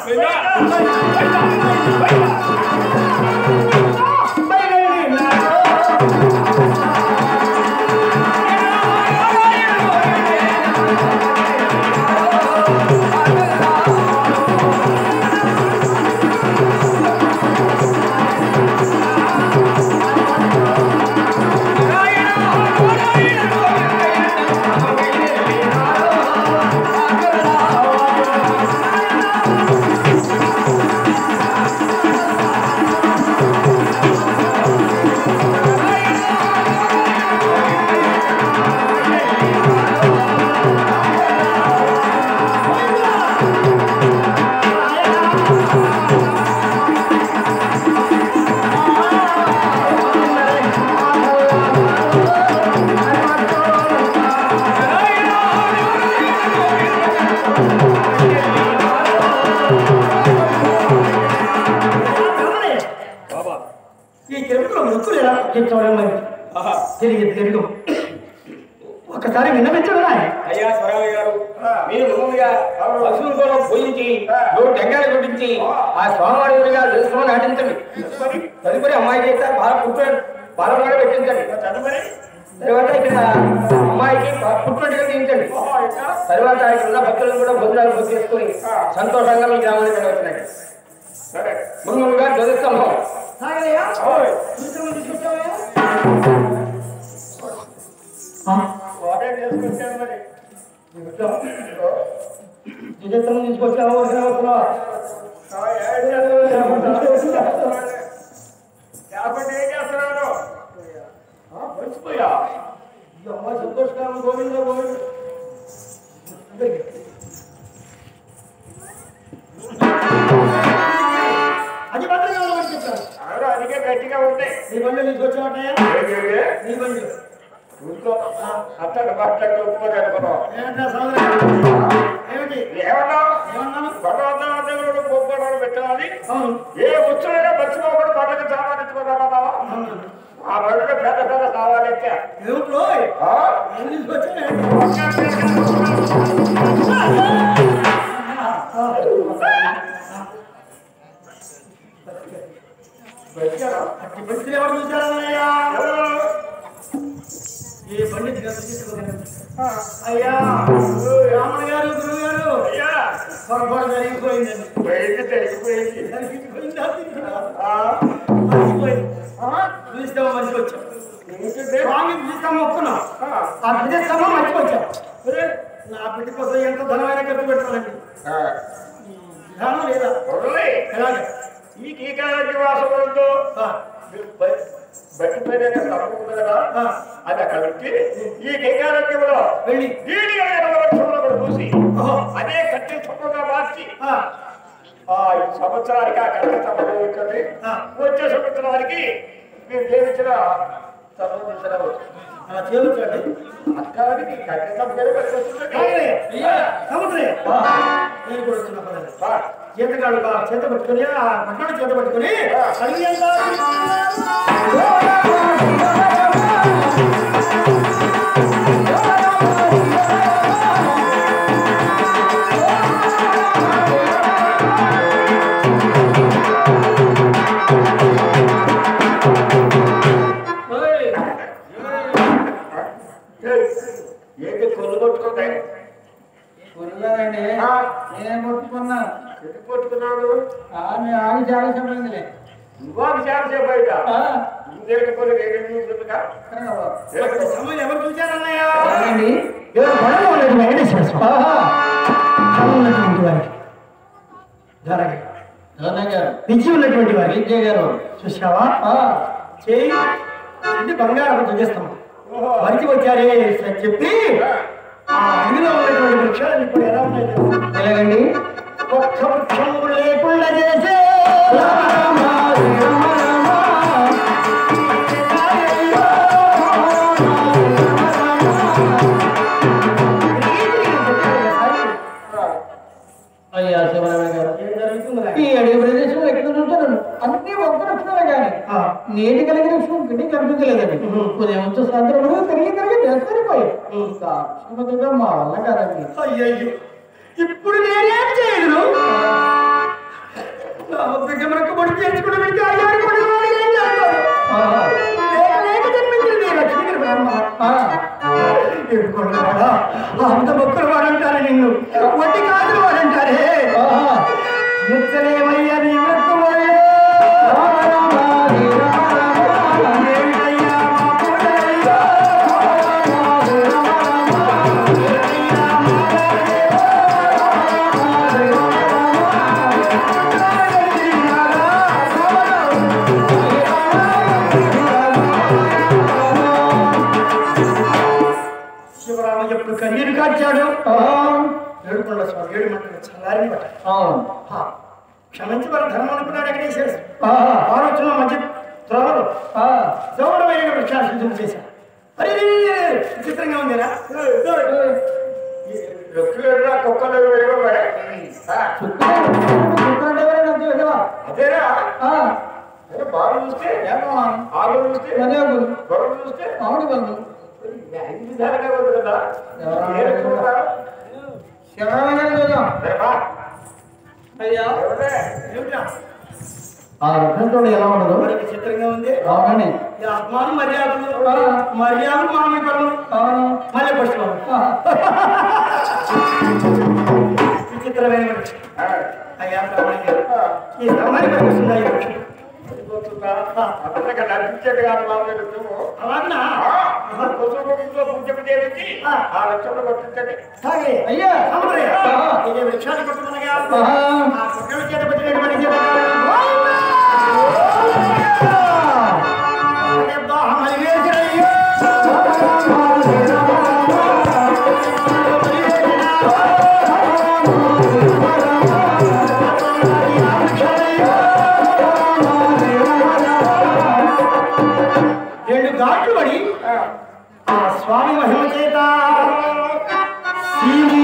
[SPEAKER 1] తిరిగి ఒకసారి విన్నవించడా
[SPEAKER 2] అయ్యా స్వరామయ్య గారు మీరు ముందుగా పశువుల కోసం పూజించి టెంకాయలు కొట్టించి ఆ స్వామివారి గారు తెలుసుకొని నటించండి. తదుపరి అమ్మాయి చేస్తే బాలవాడ పెట్టించండి. తర్వాత ఇక్కడ అమ్మాయికి పుట్టినట్టుగా తీయించండి. తర్వాత ఇక్కడ ఉన్న భక్తులను కూడా భోజనాలు పూర్తి చేసుకొని సంతోషంగా మీ గ్రామానికి వచ్చినాయి. ముందుగా ధ్వజస్తంభం
[SPEAKER 1] తీసుకొచ్చావు
[SPEAKER 2] ఏం చేస్తున్నాను మర్చిపోయా
[SPEAKER 1] సంతోషకరం గోవింద గోవింద అది మాత్రం చెప్తాను.
[SPEAKER 2] అందుకే గట్టిగా ఉంటాయి.
[SPEAKER 1] నీ బండ్లు తీసుకొచ్చావటయా నీ బండ్లు
[SPEAKER 2] అట్టడు మాట్లాడి ఒప్పుకోరు అనుకున్నావు.
[SPEAKER 1] ఏమిటి
[SPEAKER 2] ఏమన్నాను భగవంతుడు ఒప్పుకోవడానికి పెట్టాలి. ఏ వచ్చుడైనా మర్చిపోకుండా పండుగ సామానించుకున్నారా బావా? ఆ పండుగ పెద్ద పెద్ద కావాలి.
[SPEAKER 1] ఏమిటో తీసుకొచ్చా అట్టి పరిస్థితులు ఎవరు చూశారన్నయ్యా? ఏ పండిత్ గారు అయ్యా రామణ గారు గురువు గారు అయ్యా పొరపాటు జరిగిపోయిందండి. చూస్తామో మంచి వచ్చాం, స్వామి చూస్తామో ఒప్పుకున్నాం, ఆ ప్రదేశమో మంచిగా వచ్చాం. నా బిడ్డ కోసం ఎంత ధనమైన ఖర్చు పెడతానండి, ధ్యానం లేదా ఎలాగే
[SPEAKER 2] ఈ కీకాలకి వాసంతో బట్టి పైన తప్పకుండా కదా అది అక్కడ పెట్టి ఈ కీకాలక్యంలో
[SPEAKER 1] వెళ్ళి
[SPEAKER 2] చూసి అదే కట్టి తప్పగా మార్చి ఈ సంవత్సరానికి ఆ కట్ట తప్పని వచ్చే సంవత్సరానికి మీరు జీవించిన సంబంధించిన
[SPEAKER 1] అలా చేయించండి.
[SPEAKER 2] అక్కడికి కట్ట తప్పని
[SPEAKER 1] నేను కూడా వచ్చిన చేతగాడు చేత పట్టుకుని ఆ మట్టడు చేత పట్టుకుని
[SPEAKER 2] ఏంటి కొల్లు కొట్టుకుంటాయి
[SPEAKER 3] కొనుగోలండి నేను కొట్టుకున్నా
[SPEAKER 2] ఎందుకు కొట్టుకున్నాడు
[SPEAKER 3] ఆమె ఆగి చాలా సమయంలే
[SPEAKER 2] నువ్వు చేసే బయట ఇంకేటుకొని
[SPEAKER 1] సమయం ఎవరు చూశారన్నయ్యా?
[SPEAKER 3] వెంకటేశ్వర
[SPEAKER 1] ఉన్నటువంటి వారికి విద్య ఉన్నటువంటి వారి
[SPEAKER 3] విద్య గారు
[SPEAKER 1] చూసావా? చేయి అంటే బంగారం చూపిస్తాం వరికి వచ్చారే అని చెప్పి ఆ అడవిలో ఉన్నటువంటి వృక్షాలు ఇప్పుడు ఎలా ఉన్నాయి
[SPEAKER 3] ఎలాగండి?
[SPEAKER 1] ఒక్క వృక్షం లేకుండా చేసే
[SPEAKER 3] అయ్యా శివరామయ్య గారు,
[SPEAKER 1] ఏం జరుగుతుందా?
[SPEAKER 3] ఈ అడవి ప్రదేశంలో ఎక్కడ చూస్తాను అన్ని ఒక్క వృక్షాలే కానీ నీటి కలిగిన వృక్షం గడ్డి కనిపించలేదండి. ఉదయం వచ్చే సాయంత్రం తిరిగి సరిపోయి మా వల్ల కాదండి.
[SPEAKER 1] అయ్యయ్యో, ఇప్పుడు నేనేం చేయను? నా బిడ్డ పొడి చేర్చుకుని పెడితే అయ్యాడు కూడా ఏం చేస్తాను? లేక జన్మించింది లక్ష్మీ బ్రహ్మ. ఏడుకొండవాడా, అంత మొక్కలు వాడంటారే నిన్ను, వడ్డీ కాదు వాడంటారే. నిచ్చలేమయ్యా నీ మొక్కుమయ్యా. ఏమిటయ్యా మా పూజలయ్యా? శివరామ ఎప్పుడు కన్నీరు కాచాడు. ఏడుకొండ స్వామి ఏడు మంటలు చల్లారిని పట్టాడు. క్షమించి మన ధర్మం అనుకున్నాడు వెంకటేశ్వర. ఆలోచన మధ్య త్రోవలు దౌడమైన వృక్షాలు సిద్ధం చేశారు. అరే విచిత్రంగా ఉందిరా.
[SPEAKER 2] కుక్కలు అదేనా బాగా చూస్తే ఆలు చూస్తే గొడవ చూస్తే విధాలుగా ఉంది కదా.
[SPEAKER 3] అయ్యా
[SPEAKER 1] ఏమిటా
[SPEAKER 3] ఆ వృక్షంతో ఎలా ఉండదు?
[SPEAKER 1] మరి విచిత్రంగా ఉంది.
[SPEAKER 3] అవునండి.
[SPEAKER 1] ఈ ఆత్మాను మర్యాదలు మామి పనులు మళ్ళీ పుష్పం విచిత్రమైన వృక్షం. అయ్యా ఈ స్తంభాన్ని పనిపిస్తుందా ఈ వృక్షం?
[SPEAKER 2] నడిపించేది కాదు మామూలు
[SPEAKER 1] అలాగనా?
[SPEAKER 2] పూజ చేయించి ఆ లక్ష్యంలో పట్టించండి.
[SPEAKER 1] అయ్యా ఇదే వృక్షాన్ని కొట్టుకునగా ఆ కుక్కల చేత పెట్టినటువంటి రెండు ఘాట్లు పడి ఆ స్వామి మహిమ చేత శివు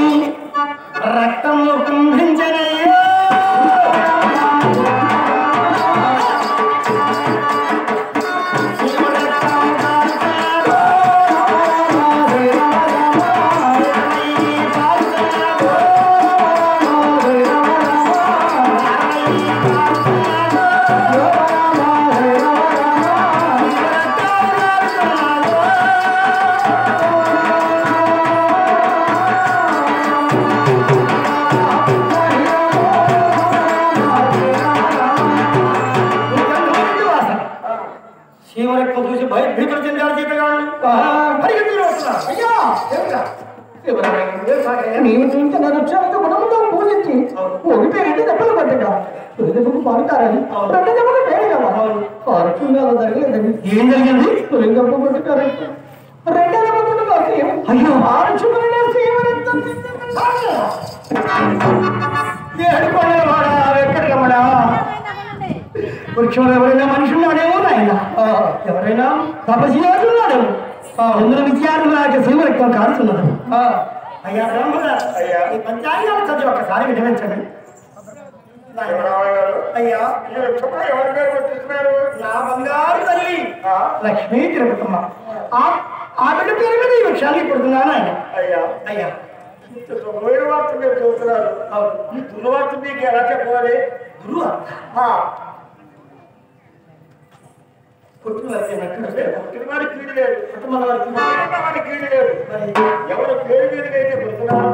[SPEAKER 1] రక్తము కుంభించనయ్యో. జీతగాళ్ళు పరిగెత్తులు వస్తున్నారు. అయ్యా
[SPEAKER 3] నీవు చూస్తే నా వృక్షాలతో గుణముతో పూజించి ఒకటి రెండు దెబ్బలు పట్టగా తొలి దెబ్బకు పాడుతారని రెండు దెబ్బలు పేరు కదా జరగలేదండి.
[SPEAKER 1] ఏం జరిగింది?
[SPEAKER 3] తొలి దెబ్బ పట్టుతారు రెండో దెబ్బ పట్టుకు అయ్యో ఆరుచుకునే
[SPEAKER 1] ఎక్కడికమ్మడా వృక్షంలో ఎవరైనా మనిషి ఉన్నాడేమో నాయన, ఎవరైనా తపశీలాడు అందులో విద్యార్థులు నాకు శివరక్తం కారుతున్నది. అయ్యా బ్రహ్మగా ఈ పంచాంగాల చదివి ఒకసారి వినిపించండి. అయ్యా నా బంగారు తల్లి లక్ష్మీ తిరుగుతమ్మ ఆ బిడ్డ పేరు మీద ఈ వృక్షాన్ని కొడుతున్నాను ఆయన.
[SPEAKER 2] అయ్యా
[SPEAKER 1] అయ్యా
[SPEAKER 2] వార్త మీరు చూస్తున్నారు. ఈ దుర్వార్త మీకు ఎలా చెప్పాలి? పుట్టినవాడి కీడు లేదు, పుట్టినవాడి కీడు లేదు. ఎవరు పేరు మీదకి అయితే పుడుతున్నారో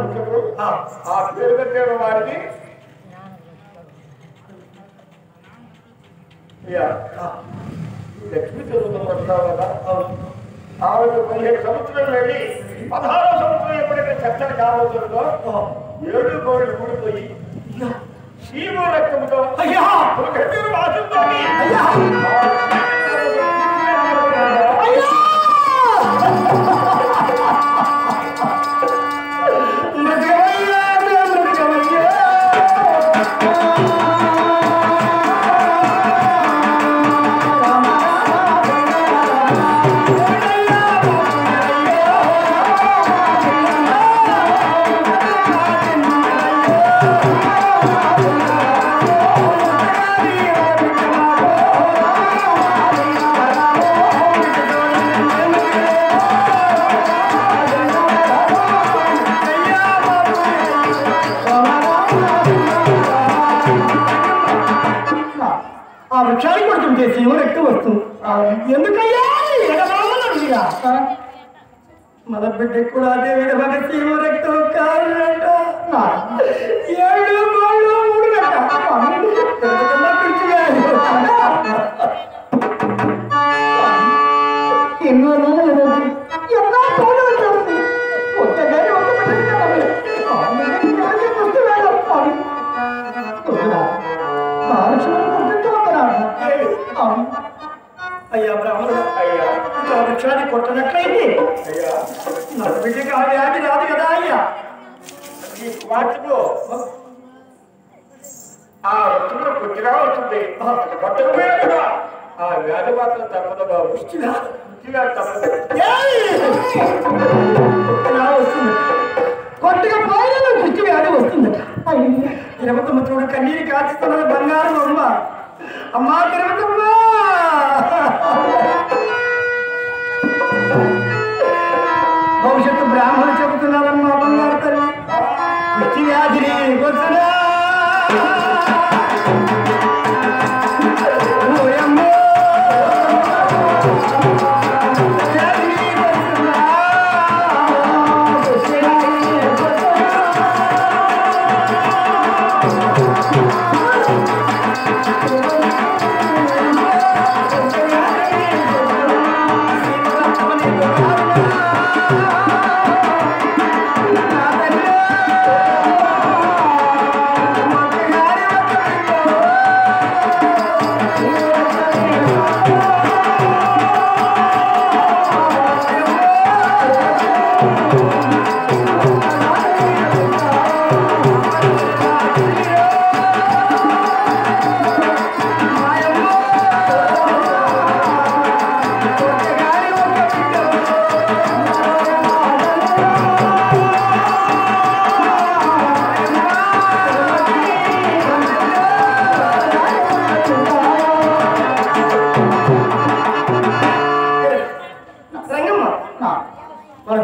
[SPEAKER 2] ఆ పేరు పెట్టే వారికి లక్ష్మీ తిరుగుతున్నాం కదా. ఆవిడ 15 సంవత్సరాలు వెళ్ళి 16వ సంవత్సరం ఎప్పుడైతే చక్కని కావచ్చుందో 7 కోళ్ళు ఊడిపోయి శీమ రక్తంతో అయ్యా రాజుతో
[SPEAKER 1] వృక్షాలు కొడుతుంటే శివుడు వస్తుంది. ఎందుకయ్యా ఎడబాగా మన బిడ్డకు కూడా అదే విధంగా శివుడు రక్తం కారణంట 7 కోళ్ళు 3
[SPEAKER 3] ఎన్నో రోజులు ఎన్నో తోడు వచ్చి ఒక్కగానే ఒక్క
[SPEAKER 1] అయ్యా బ్రాహ్మణుడు అయ్యా వృక్షాన్ని కొట్టనట్లయితే నా బిడ్డకి ఆ వ్యాధి రాదు కదా అయ్యా.
[SPEAKER 2] ఈ కుమార్తెకు ఆ వృక్షంలో పుట్టిగా అవుతుంది. కొట్టకపోయినా కూడా ఆ వ్యాధి మాత్రం తప్పదు బాబు. పుష్టిగా తప్పదు.
[SPEAKER 1] వస్తుంది కొట్టగా పోయినా పుష్టి వ్యాధి వస్తుందట. 29 చూడు కన్నీరు కాచుతున్నది బంగారం అమ్మ. అమ్మా తిరుగుతమ్మా భవిష్యత్తు బ్రాహ్మణులు చెబుతున్నారమ్మా బంగారు తల్లి పుష్టి వ్యాధిని వస్తున్నా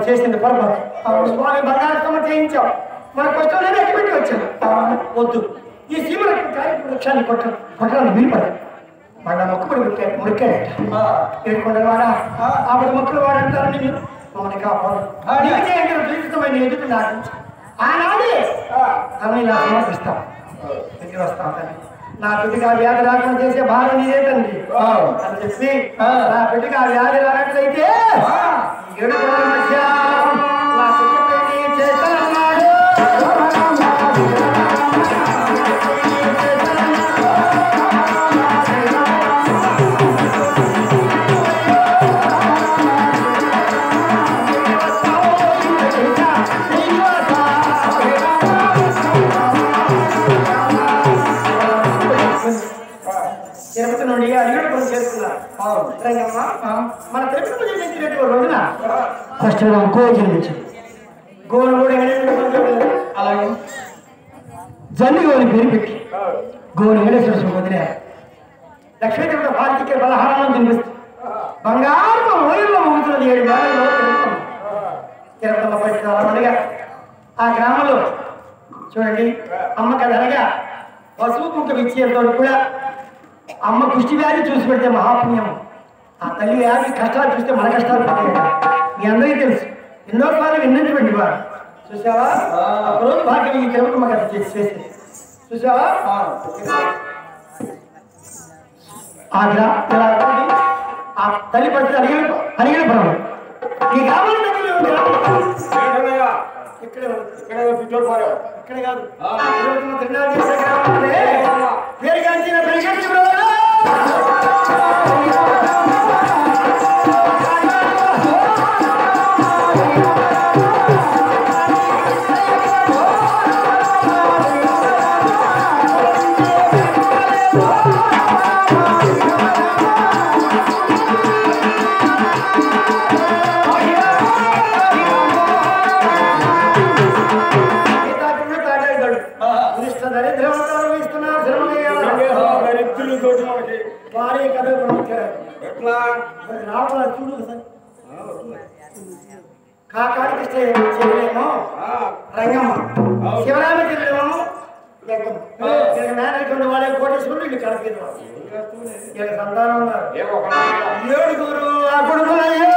[SPEAKER 1] చేసింది పొరపాటు. స్వామి బంగారు చేయించాం, మన కష్టంలో ఎక్కిపెట్టి వచ్చాను. వద్దు ఈ సీమ వృక్షాన్ని కొట్టడానికి వీలుపడదు. వాళ్ళ మొక్కపడి మురికాడట ఏడుకొండవాడా ఆవిడ మొక్కలు వాడంటారు. నేను మమ్మల్ని కాపాడు జీవితమైన ఎదుటి నాకు ఆనాడే అవి ఇలా సమర్పిస్తాం. దగ్గర వస్తాం. నా బిడ్డకి ఆ వ్యాధి రాకుండా చేసే భారం నీదే తండ్రి అని చెప్పి నా బిడ్డకి ఆ వ్యాధి రానట్లయితే ఏడు మధ్య నా బిడ్డ చేస్తానన్నాడు. తిరుపతి నుండి అడిగడుపురం చేరుకున్నారు. మన తిరుపతి జన్మించినటువంటి రోజున ఫస్ట్ గో జన్మించింది. గోను కూడా అలాగే జల్లి గోని పేరు పెట్టి గోని ఏడేశ్వర వదిలేరు. లక్ష్మీదేవి భారతీయ బలహారం తినిపిస్తుంది. బంగారు ఓయిల్లో ముగుతున్నది 7 వేలలో తిరుపతమ్మ పరిస్థితి. ఆ గ్రామంలో చూడండి అమ్మ కదనగా పశువు కుంకుమ ఇచ్చేంత కూడా అమ్మ కుష్టి వ్యాధి చూసి పెడితే మహాపుణ్యం. ఆ తల్లి వ్యాధి కష్టాలు చూస్తే మన కష్టాలు పడతాయి. మీ అందరికీ తెలుసు, ఎన్నోసార్లు విన్నటువంటి వాడు. చూసావా ఒకరోజు భాగ్యం ఈ తిరుపతమ్మ కథ చేసి చూసావా ఆ తల్లి పరిస్థితి అడిగిన పరం ఈ గ్రామంలో ఇక్కడ కాదు తిరునాళ్ళు చేసే గ్రామంలో పేరుగాంచిన కాకాడికి చేయలేమో రంగమ్మ, శివరామ చెల్లెమో నాయకుడు వాళ్ళే కోటేశ్వరుడు ఇల్లు కడపేది. సంతానం ఉన్నారు 7 ఆ కొడుకులయ్యో.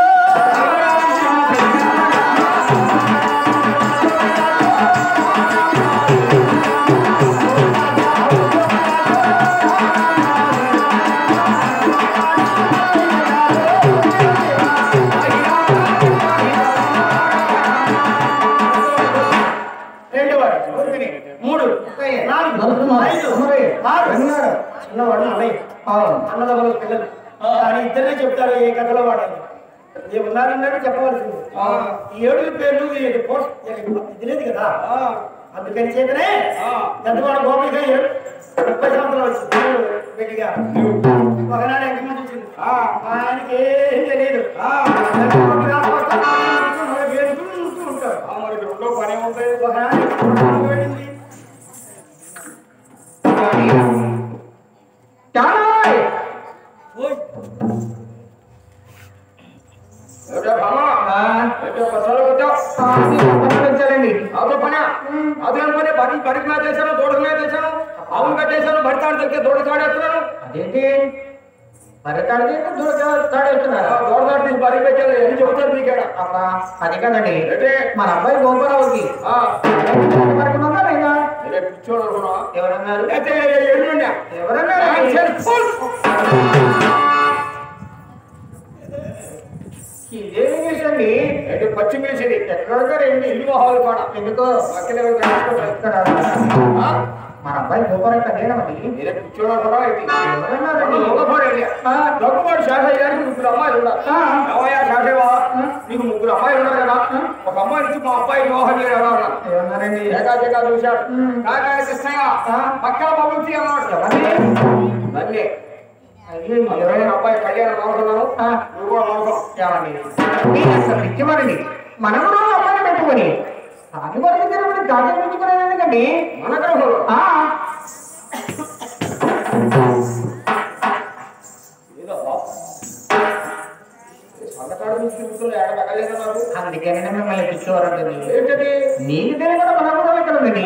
[SPEAKER 1] అన్నదమ్ముల పిల్లలు కానీ ఇద్దరే చెప్తారు ఏ కథలో వాడాలి. ఏమన్నారన్నాడు చెప్పవలసింది. ఈ 7 పేర్లు తెలియదు కదా, అందుకని చేతనే గంటవాడ గోపిక 30 సంవత్సరాలు వచ్చింది పెళ్లిగా. ఒకనాడు ఎంకమ్మ చూసింది, ఆయనకి ఏం తెలియదు. ఉంటారు మనకి రెండో పని ఉంటాయి. ఒకనాడు వెళ్ళింది పరిజ్ఞా చేశాను, దూడగా చేశాను, అవును కట్టేశాను, భర్తాడు తగ్గితే దూడ తాడేస్తున్నాను. అదేంటి పరితాడితే దూడ తాడేస్తున్నారా? దూడతాడు నీకు బరి పెట్టారు ఏం చెబుతారు మీకేడా? అమ్మా అది కదండి మన అబ్బాయి గోపాలకి ఎవరన్నారు? ఇదేమి చేసండి పశ్చిమ వేసేది ఎక్కడెక్కడండి ఇల్లు హాలు కూడా ఎందుకో మన అబ్బాయి గోపాలక్క లేనమని దగ్గుబాటు శాఖ గారికి 3 అమ్మాయిలు ఉన్నారు. శాఖవా నీకు 3 అమ్మాయిలు ఉన్నారు కదా, ఒక అమ్మాయి నుంచి మా అబ్బాయి వివాహం ఎలా ఉన్నారు ఏమన్నారండి? ఏకాచిగా చూశాడు. కాకాయ కృష్ణయ్య పక్కన పంపించి అన్నమాట అన్నీ ఎవరైనా అబ్బాయి కళ్యాణం అనుకున్నాను. నువ్వు కూడా అనుకున్నావు నిత్యమని మనం కూడా అబ్బాయి పెట్టుకొని అది వరకు గాజు పెంచుకునేది ఎందుకండి మన గ్రహంలో అందుకని మిమ్మల్ని పిచ్చేవారండి. ఏంటది నీకు తెలియకుండా మన కూడా ఇక్కడ ఉందండి.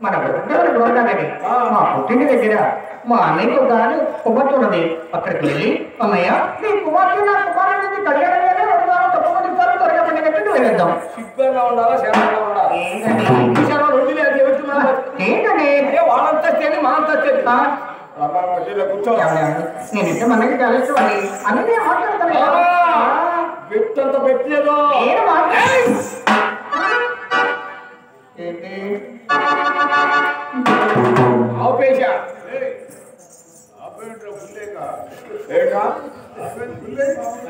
[SPEAKER 1] మన గృహండి మా పుట్టింటి దగ్గర మా అన్నయ్యకు గాని కుమార్తె ఉన్నది. అక్కడికి వెళ్ళి అన్నయ్య నీ కుమార్తె నా కుమారుడికి కళ్యాణం తప్పకుండా ఇస్తారు, త్వరగా పండుగ వెళ్ళేద్దాం. సిగ్గుగా ఉండాలా, సేవగా ఉండాలి. ఏంటండి వాళ్ళంతా
[SPEAKER 2] కూర్చో.
[SPEAKER 3] నేను ఇంత మనకి కలుసు అని అన్నీ మాట్లాడతాను
[SPEAKER 2] పెట్టంత పెట్టలేదు. ఆపేశా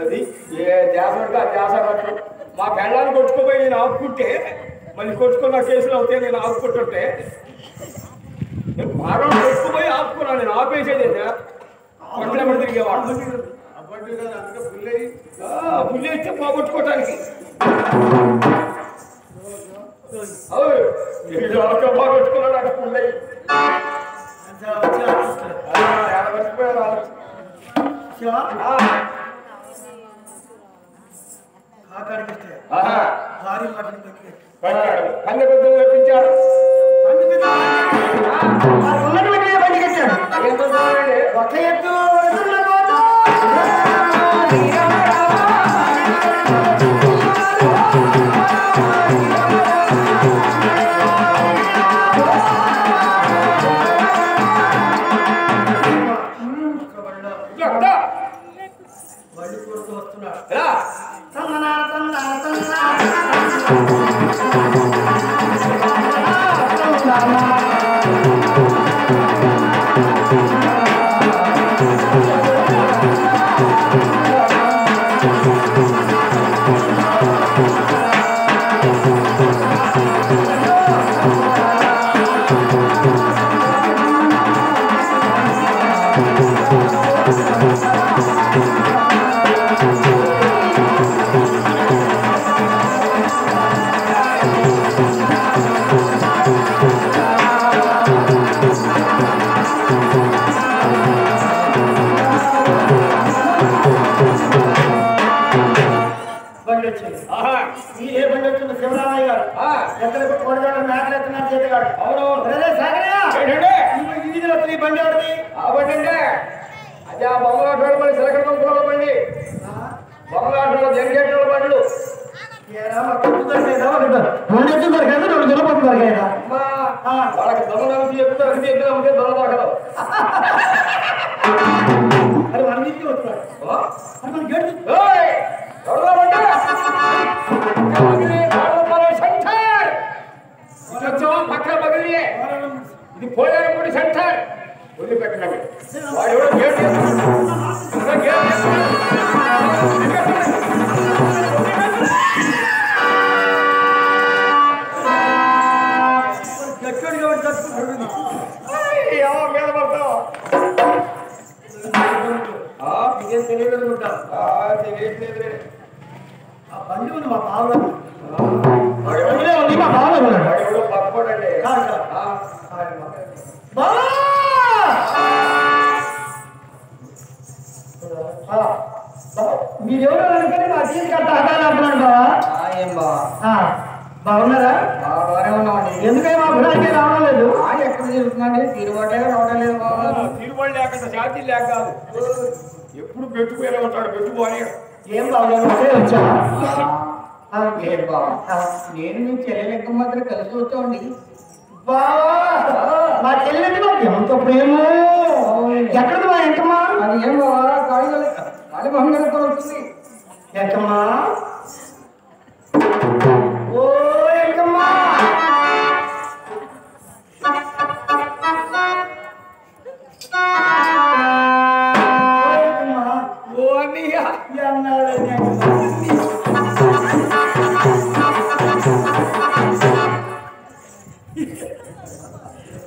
[SPEAKER 2] అది ఏ చేసా మా పెళ్ళాన్ని కొట్టుకోపోయి నేను ఆపుకుంటే మళ్ళీ కొట్టుకున్న కేసులు అవుతాయి. నేను ఆపుకుంటుంటే బాగా కొట్టుకుపోయి ఆపుకున్నాను. నేను ఆపేసేది పక్కన తిరిగేవాడు. పుల్లి ఇస్తే పోగొట్టుకోవటానికి పోగొట్టుకున్నాడు అక్కడ పుల్లయ్యి. కన్ను పెద్దలు తెప్పించాడు.
[SPEAKER 1] ఒక ఎత్తు వడ్డీ కొడుతూ వస్తున్నాడు. ఏ బండి వచ్చింది? శివరామయ్య గారు ఎక్కడికి కోడగాడు మేకలు ఎత్తున్నారు చేతిగాడు. వీధిలో వస్తుంది ఈ బండి ఎవరిది?
[SPEAKER 2] ఆ బండి అంటే అదే ఆ బొమ్మలాటోళ్ళ బండి, సిలకడ పంపుల బండి, బొమ్మలాటోళ్ళ జంగేటోళ్ళ బండ్లు. వాళ్ళకి దొంగ చెప్తారు, ఎద్దులు దొంగ దొరకదు.
[SPEAKER 1] అది మన ఇంటికి వస్తున్నాడు.
[SPEAKER 2] పక్కన బదిలీ ఇది పోయారపూడి సెంటర్ వదిలిపెట్టినవి. వాడు ఎవడో గేట్ మీద పడతావు.
[SPEAKER 1] తెలియదు ఆ బండి ఉంది మా బావులో. మా బావులో
[SPEAKER 2] పక్కోడండి.
[SPEAKER 1] మీరెవరో అనుకుని మా తీసి కట్ట ఆడాలంటున్నాడు బావా.
[SPEAKER 3] ఏం బావా
[SPEAKER 1] బాగున్నారా?
[SPEAKER 3] బాగానే ఉన్నామండి.
[SPEAKER 1] ఎందుకని మా గుడానికి రావడం లేదు?
[SPEAKER 3] ఎక్కడ జరుగుతుందండి? తీరుబాటే రావడం లేదు బాబా.
[SPEAKER 2] తీరుబడి లేకుండా ఛార్జీలు లేక కాదు, ఎప్పుడు పెట్టుకునే ఉంటాడు. పెట్టుకోని
[SPEAKER 1] ఏం బాగున్నాను వచ్చా
[SPEAKER 3] లేదు బాబా. నేను మీ చెల్లెలు ఎక్కువ మాత్రం కలిసి వచ్చామండి.
[SPEAKER 1] బావా మా చెల్లెంటి మాకు ఎంత ప్రేమ. ఎక్కడిది మా ఎంకమ్మా?
[SPEAKER 3] అది ఏం బాబా కాళీ మహంగా వస్తుంది.
[SPEAKER 1] ఎంకమ్మా ఓ ఎంకమ్మా
[SPEAKER 2] ఓ అన్నయ్య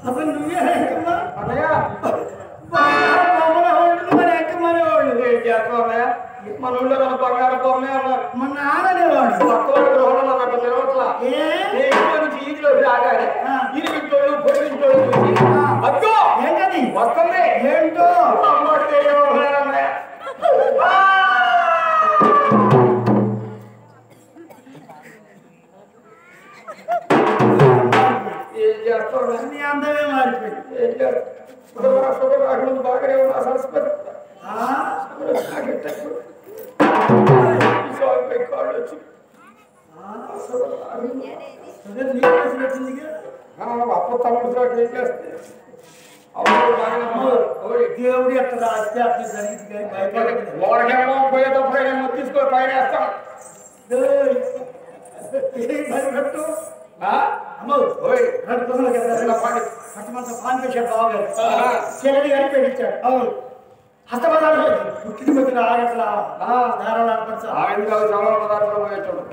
[SPEAKER 1] అసలు నువ్వే ఎంకమ్మా?
[SPEAKER 2] అన్నయ్య
[SPEAKER 1] మరి ఎంకమ్మనే వాళ్ళు
[SPEAKER 2] ఏం చేస్తావు అన్నయ్య? మన ఊళ్ళో మన బంగారు పొమ్మే అన్నారు.
[SPEAKER 1] మన నాన్ననేవాడు
[SPEAKER 2] పక్కవాడు గృహంలో అన్నట్టు తిరగట్లా. నుంచి ఈదిలో రాగానే ఇరిగింటోళ్ళు పొడిగింటోళ్ళు చూసి అక్కో
[SPEAKER 1] ఏంటది?
[SPEAKER 2] వస్తుంది
[SPEAKER 1] ఏంటో
[SPEAKER 2] అమ్మడి అన్నయ్య. ఏం చేస్తావు?
[SPEAKER 1] నీ అందమే మారిపోయింది.
[SPEAKER 2] ఏం చేస్తావు? రాకముందు బాగానే ఉన్నా సరస్వతి కాళ్ళు వచ్చి అప్ప తమ్ముడు ఏం చేస్తే
[SPEAKER 1] దేవుడు ఎక్కడ రాస్తే అట్లా జరిగింది కానీ భయపడలేదు.
[SPEAKER 2] ఓడకేమో పోయేటప్పుడేమో తీసుకొని పైన వేస్తాం.
[SPEAKER 1] భయపట్టు అమ్మో పాన్ చేశాడు బాబు చెల్లి గారి పెట్టించాడు. అవును హస్తపదాలు పుట్టిన వచ్చిన ఆగట్లా దారాలు ఆడపడతా
[SPEAKER 2] చవల పదార్థాలు పోయేటోడు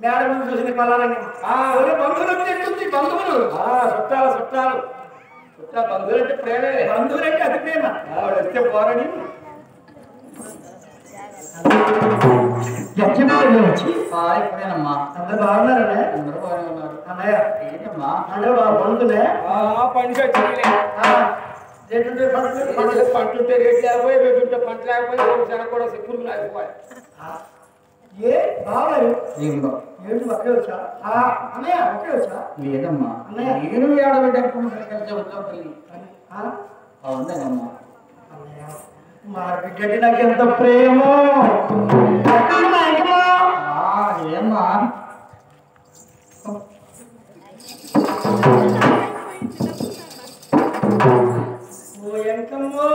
[SPEAKER 1] మేడం చూసింది పలారండి బంధువులు వచ్చేస్తుంది. బంధువులు
[SPEAKER 2] చుట్టాలు చుట్టాలు చుట్టాలు బంధువులు అంటే ప్రేమే.
[SPEAKER 1] బంధువులు అంటే అది ప్రేమ.
[SPEAKER 2] వస్తే పోరని
[SPEAKER 1] వచ్చి
[SPEAKER 3] ఇప్పుడేనమ్మా
[SPEAKER 1] అందరు బాగున్నారనే
[SPEAKER 3] అందరూ బాగానే ఉన్నారు.
[SPEAKER 1] అన్నయ్య
[SPEAKER 3] ఏంటమ్మా
[SPEAKER 1] అందరూ బాగా పండుతున్నాయి.
[SPEAKER 2] పంటుంటే రేట్ లేకపోయి రేటుంటే పంట లేకపోయి జనం కూడా పురుగు లేకపోయి.
[SPEAKER 1] ఏ బాగారు
[SPEAKER 3] ఇదిగో
[SPEAKER 1] ఏంటి ఒకే వచ్చా అన్నయ్య ఒకే వచ్చా
[SPEAKER 3] లేదమ్మా
[SPEAKER 1] అన్నయ్య
[SPEAKER 3] నేను ఏడబెట్టకుండా కలిసి వచ్చావు తల్లి అవుందమ్మా
[SPEAKER 1] మా బిడ్డకి నాకు ఎంత ప్రేమో.
[SPEAKER 3] ఏమ్మా
[SPEAKER 1] ఓ ఎంకమ్మో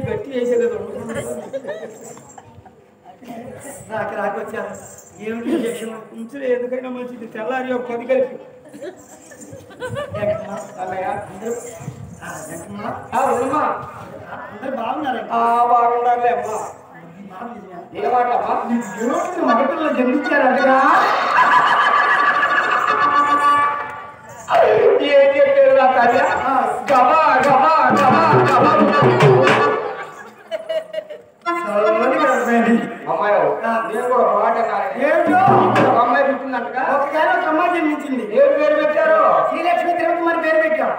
[SPEAKER 1] గట్టి వేసే కదా నాకు రాకొచ్చాను. ఏమిటి విశేషం? ఇంచులు ఎందుకైనా మంచిది. తెల్లారి ఒక 10 కలిపి అందరు బాగున్నారా?
[SPEAKER 2] బాగుండాలి అమ్మా. ఏ మాట
[SPEAKER 1] మగపిల్లలు జన్మించారంటగా
[SPEAKER 2] ఏం చెప్పారు నా తల్లి? గబా గబా గబా గబా అమ్మాయి నేను కూడా మాట అమ్మాయి పుట్టిందంటగా.
[SPEAKER 1] ఒక అమ్మాయి జన్మించింది.
[SPEAKER 2] ఏం పేరు పెట్టారు?
[SPEAKER 1] శ్రీలక్ష్మి తిరుపతి అని పేరు పెట్టాం.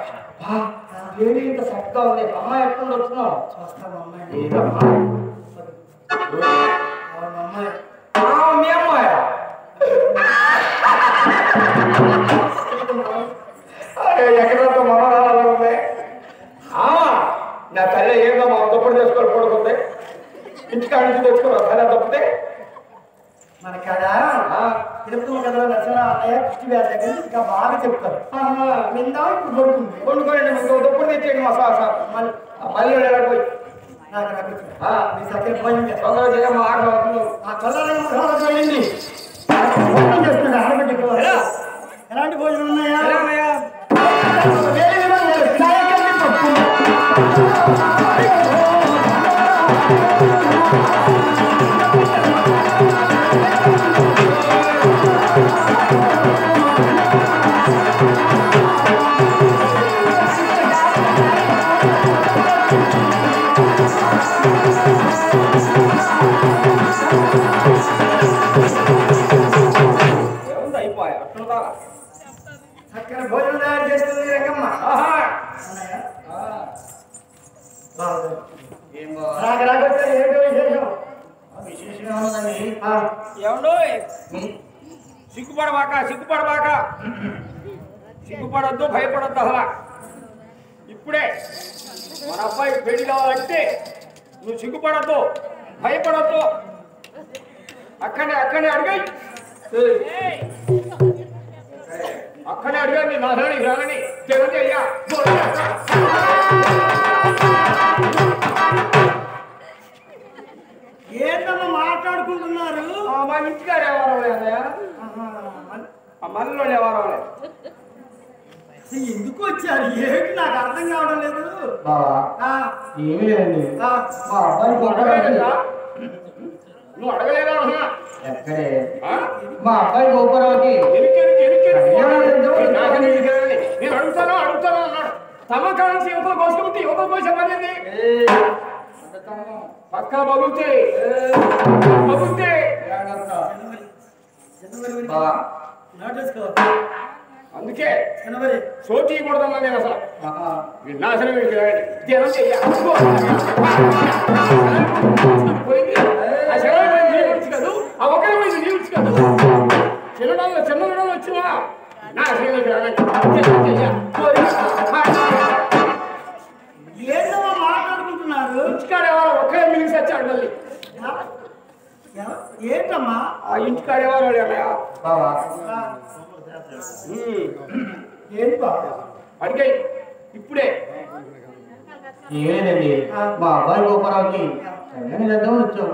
[SPEAKER 2] దేని ఇంత చక్కగా ఉంది. అమ్మాయి ఎక్కడ వచ్చినావు?
[SPEAKER 1] చూస్తాం అమ్మాయి.
[SPEAKER 2] ఏదమ్మా
[SPEAKER 1] అమ్మాయి
[SPEAKER 2] మీ అమ్మాయి ఎక్కడంతా మనోరాలు ఉంది. నా తల్లి ఏదో మా తప్పుడు తెచ్చుకొని పడుకుంది. ఇంటికాడ నుంచి తెచ్చుకున్నా తల్లి తప్పితే
[SPEAKER 1] మన కదా తిరుపతి కథలో నచ్చిన అన్నయ్య కృష్టి వ్యాధి దగ్గర ఇంకా బాగా చెప్తారు. నిందా ఇప్పుడు పడుతుంది.
[SPEAKER 2] వండుకోండి తప్పుడు తెచ్చేయండి మా సార్ మళ్ళీ పోయి
[SPEAKER 1] నాకు మీ సత్యం పోయింది.
[SPEAKER 2] మా ఆట
[SPEAKER 1] ఆ కళ్ళ చేయండి. చేస్తున్నాడు ఆడబిడ్డకు ఎలాంటి భోజనం ఉన్నాయా?
[SPEAKER 2] అయిపోయా అట్లా
[SPEAKER 1] అక్కడ భోజనం తయారు చేస్తుంది రంగమ్మ. నాకు రాకొచ్చారు. ఏంటో విశేషం?
[SPEAKER 2] ఏమండో సిగ్గుపడబాక సిగ్గుపడబాక సిగ్గుపడద్దు భయపడద్దు. అసలు ఇప్పుడే మన అబ్బాయికి పెళ్లి కావాలంటే నువ్వు సిగ్గుపడద్దు భయపడద్దు. అక్కడే అడిగాయి అక్కడే అడిగా మీ నారాయణ రానని జగన్ అయ్యా
[SPEAKER 1] ఏంటమ్మా మాట్లాడుకుంటున్నారు?
[SPEAKER 2] మా ఇంటికాడ ఎవరో మళ్ళీ ఎవరో
[SPEAKER 1] ఎందుకు వచ్చారు? ఏంటి నాకు అర్థం కావడం లేదు.
[SPEAKER 3] ఏమి లేదండి.
[SPEAKER 1] ఆ,
[SPEAKER 3] మా అబ్బాయి
[SPEAKER 2] నువ్వు అడగలేదా?
[SPEAKER 3] ఎక్కడే మా అబ్బాయి గోపురావుకి
[SPEAKER 2] నేను అడుగుతాను అన్నాడు. తమకాలం యువతలు కోసుకుంటే యువతల కోసం అనేది పక్కా బగుతే అందుకే సోటీ కూడదన్నా నేను అసలు నాశనం జనం పోయింది. ఆ ఒకరి మీద నీళ్ళు కాదు చిన్నడాల్లో చిన్న వచ్చినా నా
[SPEAKER 1] ఏంటమ్మా మాట్లాడుకుంటున్నారు?
[SPEAKER 2] ఇంటికాడ ఒకే మిగిలిసి వచ్చాడు మళ్ళీ.
[SPEAKER 1] ఏంటమ్మా
[SPEAKER 2] ఆ ఇంటికాడేవారు
[SPEAKER 3] బావా
[SPEAKER 1] ఏంటి బాబు?
[SPEAKER 2] అడిగాయి ఇప్పుడే.
[SPEAKER 3] ఏదండి మా అబ్బాయి గోపారావుకి కళ్యాణి చేద్దాం వచ్చాం.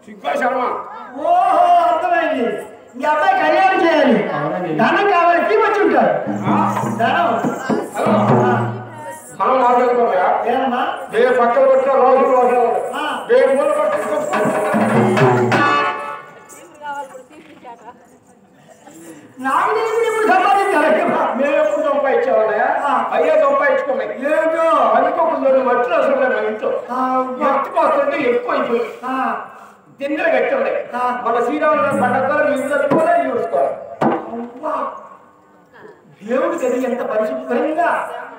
[SPEAKER 2] సిగ్గా శర్మ.
[SPEAKER 1] ఓహో అర్థమైంది. ఈ అబ్బాయి కళ్యాణం చేయాలి, ధనం కావాలని వచ్చి ఉంటారు. ధనం
[SPEAKER 2] మనం మాట్లాడుకోయా
[SPEAKER 1] ఏమమ్మా?
[SPEAKER 2] ఏ పక్కన పట్టిన రోజు రోజు ఏ మూల
[SPEAKER 1] నాకు ఇప్పుడు సంపాదించాలి.
[SPEAKER 2] మేము ఎప్పుడు సంపాదించేవాళ్ళయా? అయ్యే సంపాదించుకున్నాయి.
[SPEAKER 1] ఏంటో
[SPEAKER 2] అనుకోకుండా మట్లు అసలు మా ఇంట్లో ఎత్తుకోస్తుంటే ఎక్కువ అయిపోయింది. దిందర కట్టిండే మన శ్రీరాములు పండుగ చూసుకోవాలి చూసుకోవాలి.
[SPEAKER 1] దేవుడి గది ఎంత పరిశుభ్రంగా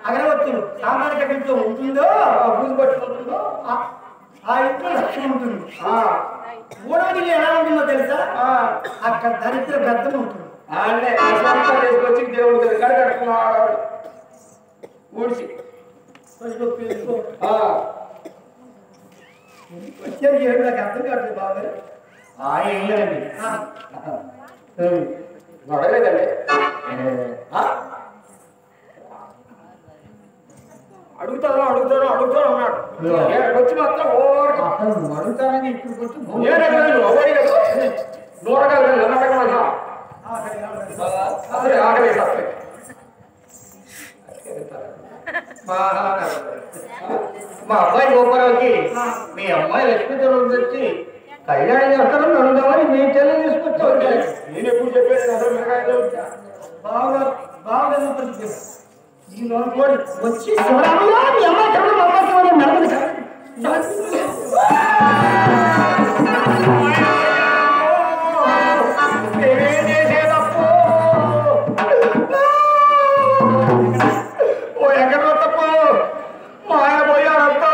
[SPEAKER 1] అగరవత్తులు సామాజిక ఇంట్లో ఉంటుందో, పూజ పట్టుకుంటుందో ఆ ఇంట్లో లక్ష్యం ఉంటుంది. మూడవది ఎలా ఉంటుందో తెలుసా? అక్కడ దరిద్ర బెద్దం ఉంటుంది.
[SPEAKER 2] అంటే తీసుకొచ్చి దేవుడి గది కాడ కట్టుకున్నాడు ఊడిచి.
[SPEAKER 1] వచ్చేది ఏడు నాకు అర్థం కావట్లేదు బాబాయ్.
[SPEAKER 3] ఏం లేదండి.
[SPEAKER 2] అడగలేదండి. అడుగుతాను అన్నాడు. వచ్చి మాత్రం
[SPEAKER 3] అడుగుతానని ఇక్కడికి వచ్చి
[SPEAKER 2] నూరగా
[SPEAKER 3] మా అబ్బాయి గోపారావుకి మీ అమ్మాయి లక్ష్మీతో వచ్చి కళ్యాణం చేస్తారని అడుగుదామని మీ చెల్లి తీసుకొచ్చావు.
[SPEAKER 2] నేను ఎప్పుడు చెప్పేది
[SPEAKER 1] బాగా బాగా ఈ లోపల వచ్చి శివరామయ్య మీ అమ్మాయి కళ్ళు అమ్మాయి నడవదు కాదు.
[SPEAKER 2] ఎక్కడ తప్పు మా ఆయన పోయారంట.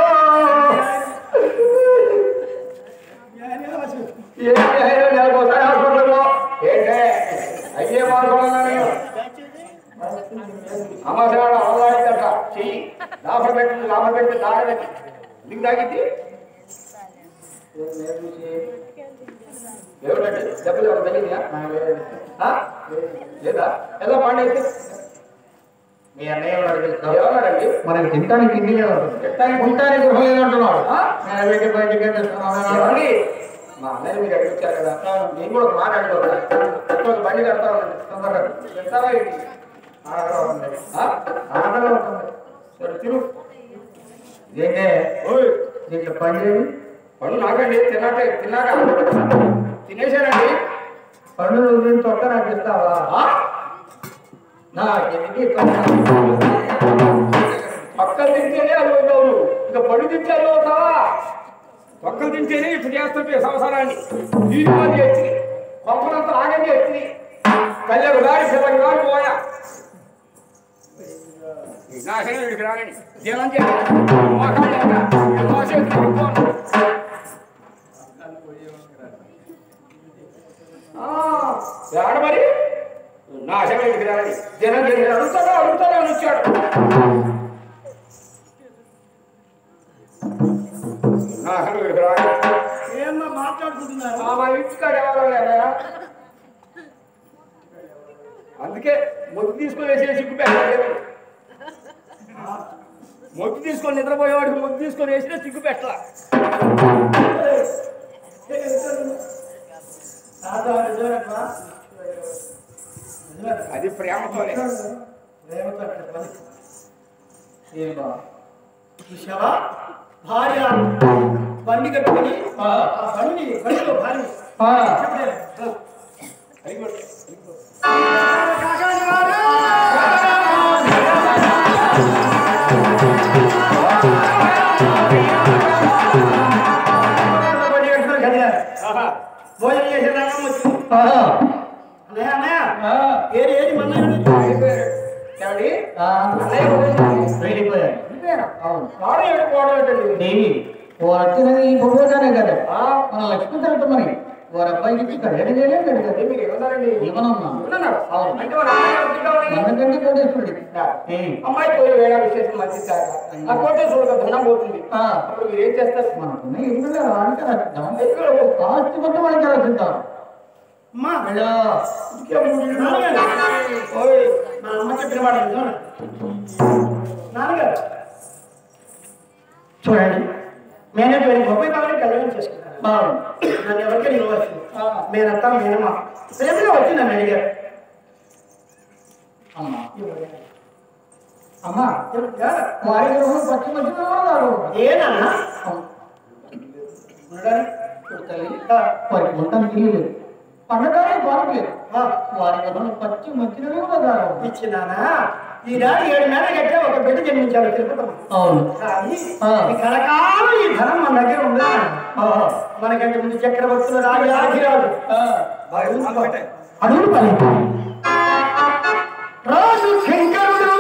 [SPEAKER 2] నెలకోసారి హాస్పిటల్లో ఏంటే అయ్యే మాట్లాడాలని అమ్మసాడు అవలాంట చెయ్యి లాభం పెట్టి తాగడానికి నీకు తాగింది ఏమిటంటే దెబ్బలు ఎవరు తగ్గిందా లేదా ఎలా పండైతే
[SPEAKER 3] మీ అన్నయ్య
[SPEAKER 2] ఏమన్నారండి?
[SPEAKER 3] మనకి తింటానికి తిండి ఉంటానికి గృహం లేదంటున్నాడు. బయటికి
[SPEAKER 2] ఏమండి? మా అన్నయ్య మీరు అడిగించారు కదా, నేను కూడా ఒక మాట అడుగుతా. బండి కడతా ఉండండి తొందరగా వెళ్తారా ఏంటి? ఆటలో ఉంటుంది. సరే తిరుగు.
[SPEAKER 3] ఏంటే దీంట్లో పండు
[SPEAKER 2] పళ్ళు నాకండి. తిన్నాక తినేశానండి.
[SPEAKER 3] పండు నువ్వు తొక్క నాకు ఇస్తావా?
[SPEAKER 2] పక్కలు తింటేనే అది అవుతావు, ఇంకా పళ్ళు తింటే అది అవుతావా? పక్కలు తింటేనే ఇప్పుడు చేస్తుంటే సంవత్సరాన్ని దీని ఎత్తి పంపనంత ఆగండి ఎత్తి కళ్యాణ్ గారి పిల్లలు గారు పోయా నాశనం వీడికి రాగండి జీలం ఆడ మరి నాశనం వీడికి రాగండి జనం చేసి అడుగుతాడా అని వచ్చాడు. నాశనం వీడికి రాగండి.
[SPEAKER 1] ఏమన్నా మాట్లాడుకుంటున్నారు?
[SPEAKER 2] మా ఇంటికాడ ఎవరో లేదా? అందుకే మొద్దు తీసుకొని వేసే సిగ్గు పెట్టలేదు. మొద్దు తీసుకొని నిద్రపోయేవాడికి మొద్దు తీసుకొని వేసినా సిగ్గు పెట్టలా. అది ప్రేమతోనే.
[SPEAKER 1] చూసావా? భార్య బండి కట్టుకొని బండిలో భార్య భోజనం చేసిన వచ్చింది. ఏది ఏది మన
[SPEAKER 3] వచ్చినది ఈ భూమిగానే కదా మన లక్ష్మీ తిరగటమని వారి అబ్బాయికి కళ్యాణం చేయలేదు కదా.
[SPEAKER 2] మీరు ఏమన్నారండి?
[SPEAKER 3] ఏమన్నా
[SPEAKER 2] అవును అంటే
[SPEAKER 3] మనకంటే కోటేశ్వరుడి
[SPEAKER 2] అమ్మాయి పోయి వేళ విశేషం మంచి ఆ కోటేశ్వరుడు ధనం పోతుంది. అప్పుడు మీరు ఏం చేస్తారు?
[SPEAKER 3] మనకున్న ఎదురుగా రానికి ఆస్తి మొత్తం మనకి రచిద్దాం.
[SPEAKER 1] నాన్నగారు చూడండి, మేనేజ్మెంట్ 30 కావాలని కళ్యాణం చేసుకున్నాను. నన్ను ఎవరికైనా ఇవ్వాల్సింది. మేనత్త మేనమా ప్రేమగా వచ్చి నన్ను అడిగారు.
[SPEAKER 3] అమ్మా అమ్మా వారి పచ్చి మధ్య
[SPEAKER 1] ఏనన్నా
[SPEAKER 3] వారికి మొత్తం తెలియలేదు, పండగానే బాగలేదు. వారి పచ్చి మధ్యలో కూడా
[SPEAKER 1] ఇచ్చినానా ఈనాడు 7 నెలల గట్టే ఒక బిడ్డ జన్మించాడు తిరుపతి.
[SPEAKER 3] అవును
[SPEAKER 1] కానీ కలకాలం ఈ ధనం మన దగ్గర ఉండదు. మనకంటే ముందు చక్రవర్తులు రాజు అడుగులు పని రాజు శంకరుడు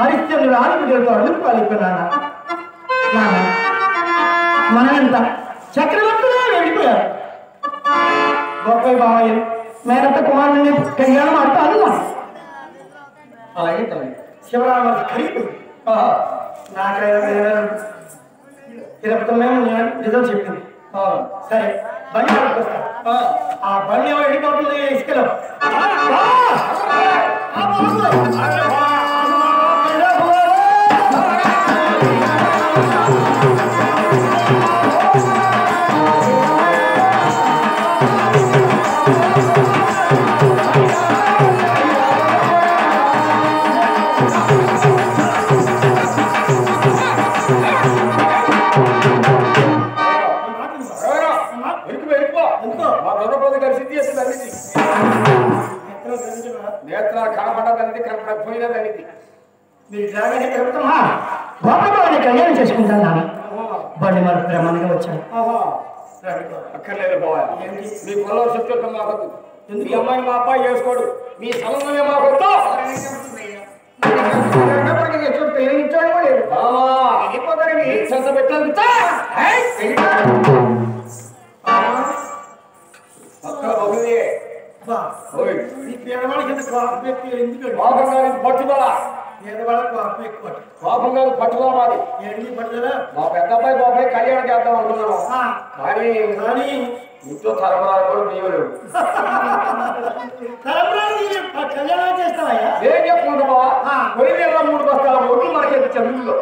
[SPEAKER 1] హరిశ్చంద్రుడు ఆడపిల్లలతో అడుగు పాలిపోయినానా మనంత చక్రవర్తులే వెళ్ళిపోయారు. గొప్ప బావయ్య మేనత్త కుమారుని కళ్యాణం అంటూ అన్నా.
[SPEAKER 3] అలాగే
[SPEAKER 1] శివరామ ఖరీదు నాకైనా తిరుపతి మేము నిజం చెప్పింది. సరే బండి వస్తా. ఆ బండి ఎవరు వెళ్ళిపోతుంది ఇసుకలో. కళ్యాణం చేసుకుంటాను. బండి మరి బ్రహ్మాండంగా వచ్చాను.
[SPEAKER 2] అక్కర్లేదు బావా, మీ పొలం చెప్తే మాకొద్దు. మీ అమ్మాయిని మా అబ్బాయి చేసుకోడు, మీ సమన్వయం మాకొద్దు. పట్టుదల పాపం గారు పట్టుదల మాది. మా పెద్ద అబ్బాయి బాబాయ్ కళ్యాణం చేద్దాం అనుకున్నాను, కానీ ఇంట్లో తరమరాలు కూడా నీవలేవు. ఏం చెప్పుకుంటా బావా, కొన్ని 3 బస్తాల ఒడ్లు మనకి ఇచ్చారు ఇల్లు.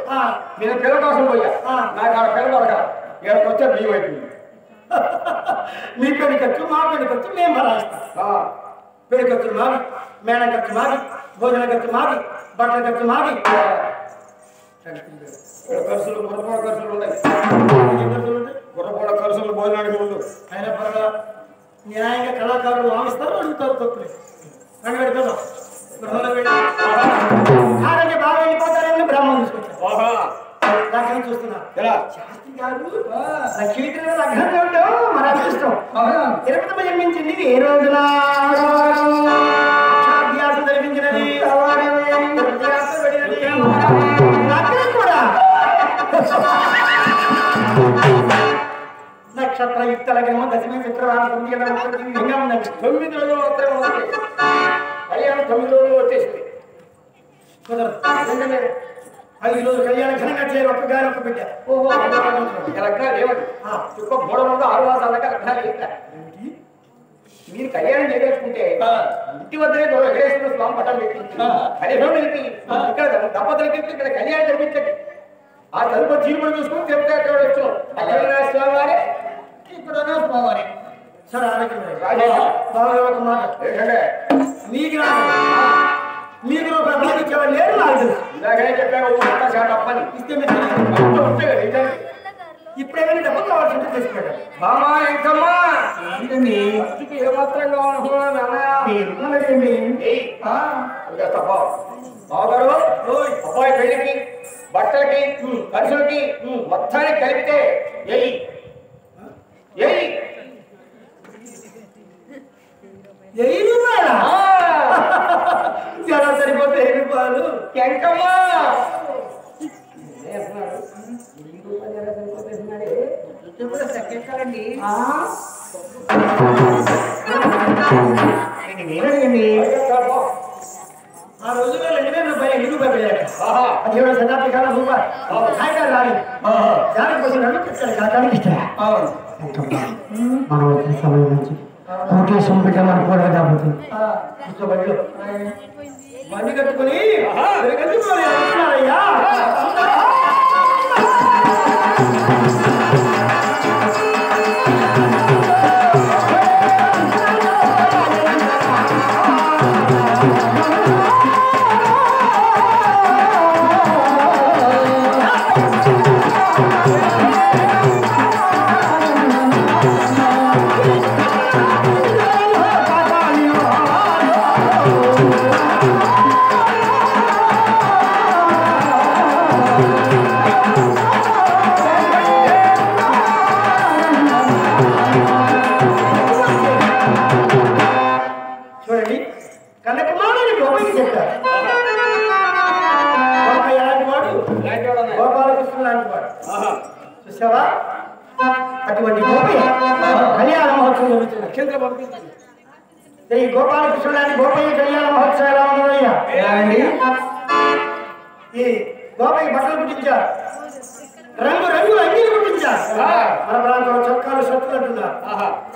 [SPEAKER 2] నేను పిల్ల కోసం పోయా, నాకు ఆడ పిల్ల దొరక ఇక్కడికి వచ్చా బియ్యం అయిపోయింది.
[SPEAKER 1] మీ పెళ్లి ఖర్చు మా పెళ్లి ఖర్చు మేము భరాయిస్తాం. పెళ్లి ఖర్చు మాది, మేడం ఖర్చు మాది, భోజన ఖర్చు మాది, బట్టల ఖర్చు మాది.
[SPEAKER 2] ఖర్చులు గుర్రపోడ ఖర్చులు ఉన్నాయి. గుర్రపోడ ఖర్చులు భోజనానికి ముందు
[SPEAKER 1] అయినా పర్వాలా, న్యాయంగా కళాకారులు వామిస్తారు, అడుగుతారు తప్పులే. రండి పెడతాం ఆరోగ్య బాగా వెళ్ళిపోతారని బ్రాహ్మణం తీసుకొచ్చారు. లగ్నం చూస్తున్నారు. శాస్త్రి గారు లక్ష్మీకరణ లగ్నం చూడటం మన అదృష్టం. తిరుపతి జన్మించింది ఏ రోజున అధ్యాసం జరిపించినది లగ్నం కూడా నక్షత్ర యుక్త లగ్నము దశమి శుక్రవారం 9
[SPEAKER 2] రోజులు మాత్రమే ఉంది. కళ్యాణం 9 రోజులు వచ్చేసింది.
[SPEAKER 1] కుదరదు. 5 రోజులు కళ్యాణ ఘనంగా చేయరు. ఒక్క గారి ఒక్క బిడ్డ.
[SPEAKER 2] ఓహో, లగ్నాలు ఏమండి చుక్క 3 మంది 6 మాసాల దాకా లగ్నాలు ఏంటా? మీరు కళ్యాణం చేయదలుచుకుంటే ఇంటి వద్దనే వెంకటేశ్వర స్వామి పట్టం పెట్టి కళ్యాణం ఇక్కడ దంపతులకి ఇక్కడ కళ్యాణం జరిపించండి. ఆ తదుపరి జీవులు చూసుకుని చెప్తే అక్కడ వచ్చాం. అక్కడ స్వామి వారే ఇక్కడ స్వామి
[SPEAKER 1] సరే బాగా ఒక మాట
[SPEAKER 2] ఏంటంటే
[SPEAKER 1] మీకు మీకు ప్రసాదించేవాళ్ళు లేరు నాకు తెలుసు.
[SPEAKER 2] ఇలాగనే చెప్పాను తప్పని
[SPEAKER 1] ఇస్తే మీరు ఇప్పుడేమైనా డబ్బు కావాల్సి ఉంటే తీసుకెళ్ళారు.
[SPEAKER 2] బామా ఏంటమ్మా
[SPEAKER 1] ఏంటండి
[SPEAKER 2] ఏమాత్రం కావాలనుకున్నాను బావగారు, అబ్బాయి పెళ్లికి బట్టలకి ఖర్చులకి మొత్తానికి కలిపితే
[SPEAKER 1] ఎలా సరిపోతే 1000 రూపాయలు
[SPEAKER 3] ఎంకమ్మా సెక్కెక్కాలండి
[SPEAKER 1] ఆ రోజుల్లో 2000 రూపాయలు 1000 రూపాయలు 17వ శతాబ్ది కాలం రూపాయి కాగితాలు రాలి దాని కోసం నడుపుతాడు కాకానికి ఇస్తారా మనం వచ్చిన సమయం నుంచి అవకాశం పెట్టాలి అనుకోవడం కాబట్టి బండి కట్టుకుని అయ్యా చూసావా అటువంటి గోపయ్య కళ్యాణ మహోత్సవం జరుగుతుంది నక్షత్ర పంపించింది ఈ గోపాలకృష్ణుడాన్ని గోపయ్య కళ్యాణ మహోత్సవం ఎలా ఉన్నదయ్యా అండి ఈ గోపయ్య బట్టలు కుట్టించారు రంగు రంగులు అంగీలు కుట్టించారు మన ప్రాంతంలో చొక్కాలు షర్టులు అంటున్నారు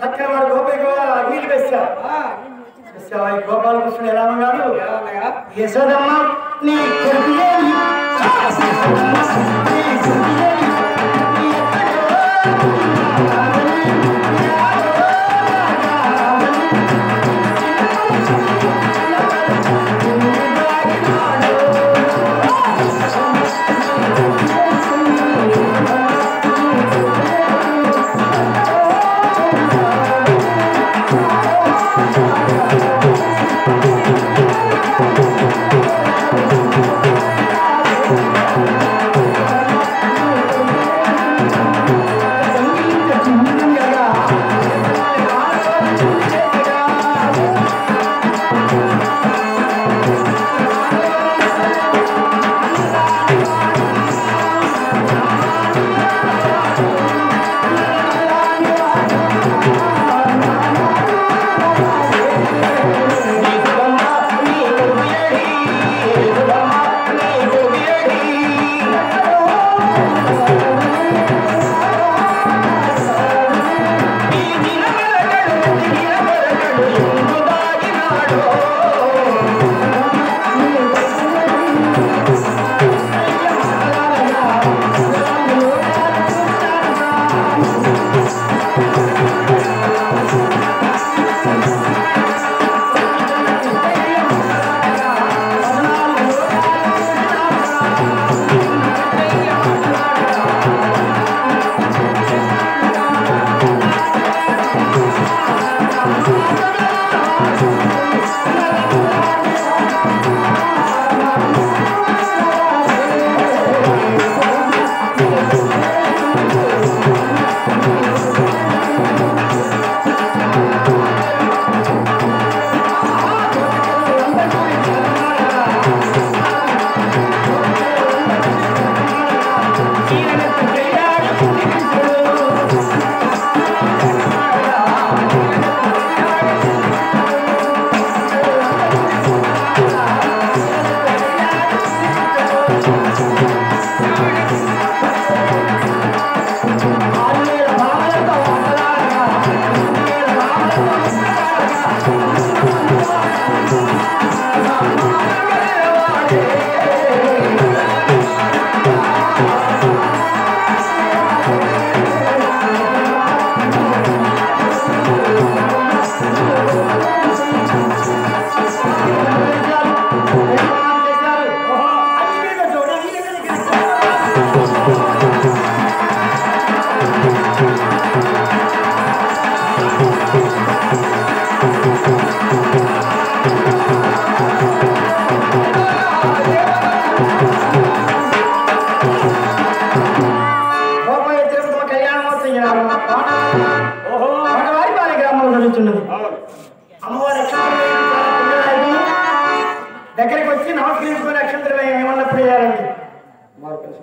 [SPEAKER 1] చక్కని వాడు గోపయ్య అంగీలు వేశారు చూసావా ఈ గోపాలకృష్ణుడు ఎలా ఉన్నాడు యశోదమ్మ నీ కొడుకు ఏమి అమ్మవారి దగ్గరికి వచ్చి నమస్కరించుకుని అక్షంతరం ఏమన్నప్పుడు వేయాలండి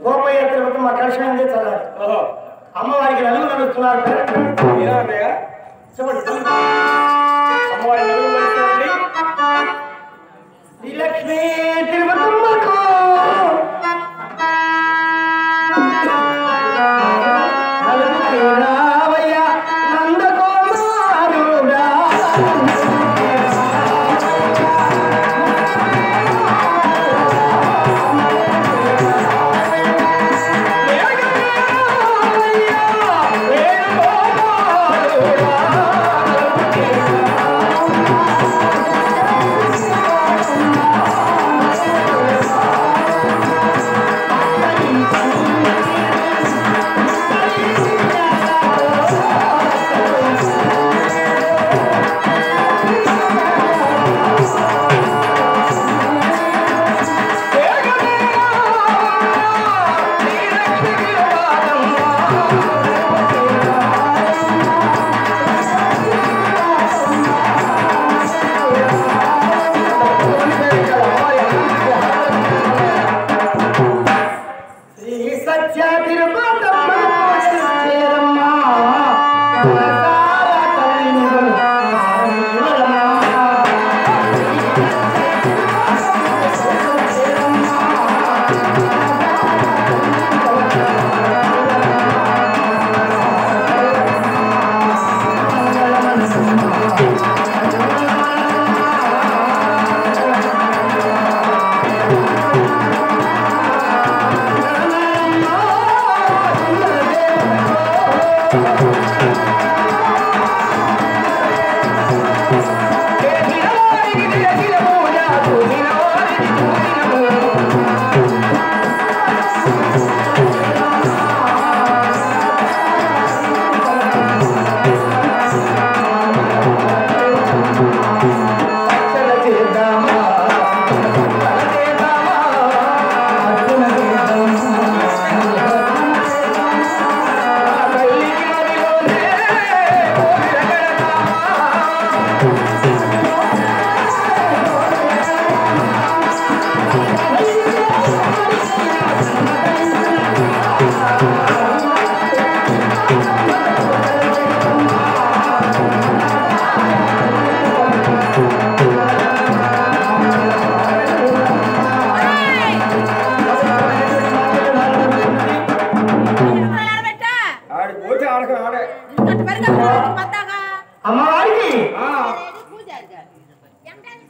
[SPEAKER 1] గోపయాత్ర మా కలిసి ఉంది చల్లాలి అమ్మవారికి నలుగురు నడుస్తున్నారు చెప్పండి అమ్మవారి నలుగురు నడుస్తారండి శ్రీలక్ష్మీ తిరుపతమ్మకు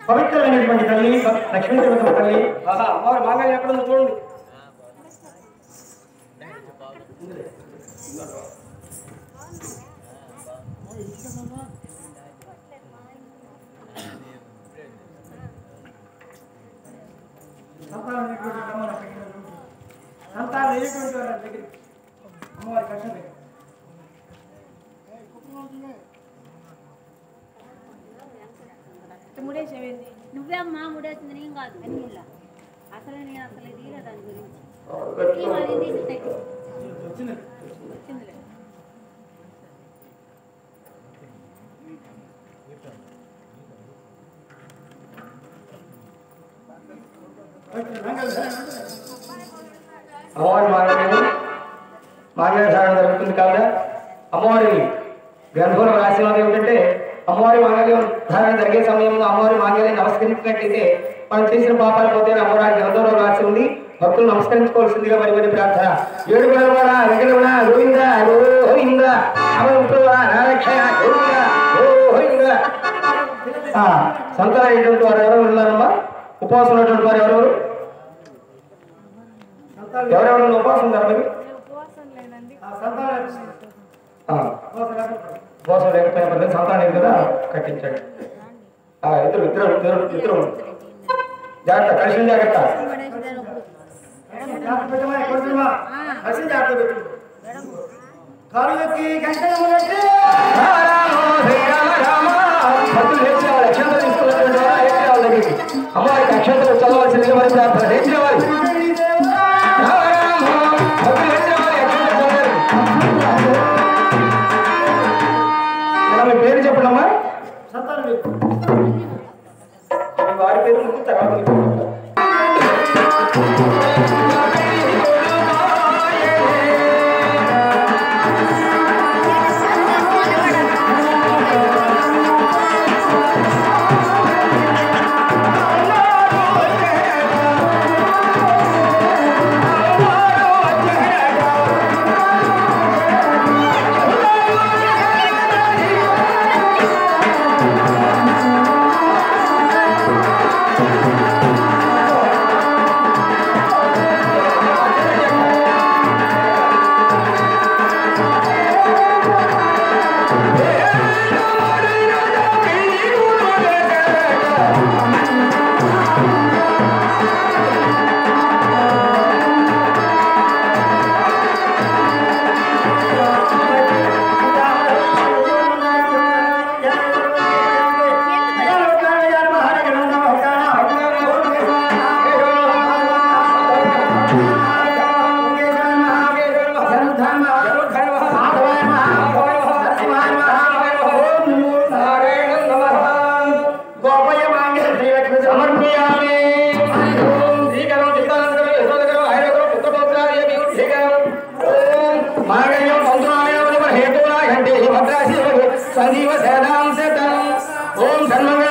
[SPEAKER 1] పవిత్రమైనటువంటి తల్లి లక్ష్మీ దేవత తల్లి అమ్మవారి మాంగళ్యం ఎక్కడ ఉందో చూడండి అమ్మవారి కష్టం
[SPEAKER 4] ముడేసేది నువ్వే అమ్మా ముడేసింది నేను కాదు అని ఇలా అసలు నేను అసలు తీరా దాని గురించి వచ్చిందిలే
[SPEAKER 1] అమ్మవారి మాంగళ్య ధారణ జరుగుతుంది కాదా అమ్మవారి గ్రంథంలో రాసినది ఏమిటంటే అమ్మవారి మాంగళ్యం ధారణ జరిగే సమయంలో అమ్మవారి మాంగళ్యం నమస్కరించినట్లయితే మనం చేసిన పాపాలు పోతే అమ్మవారి గ్రంథంలో రాసి ఉంది భక్తులు నమస్కరించుకోవాల్సిందిగా మరి మరి ప్రార్థన ఏడు గోవింద గోవింద గోవింద సంతానమైనటువంటి వారు ఎవరు ఉన్నారమ్మా ఉపవాసం ఉన్నటువంటి వారు ఎవరెవరు ఎవరెవరు ఉపవాసం ఉన్నారు మరి ఉపవాసం లేకపోయినా పర్లేదు సంతానం కదా కట్టించండి ఇద్దరు జాగ్రత్త కలిసి జాగ్రత్త అమ్మాయికి అక్షంతలు చదవాల్సిందిగా మరి ప్రార్థన మీ పేరు చెప్పడమ్మా సంతానం వారి పేరు ముందు తర్వాత సంజీవ సేదాం ఓం ధన్మ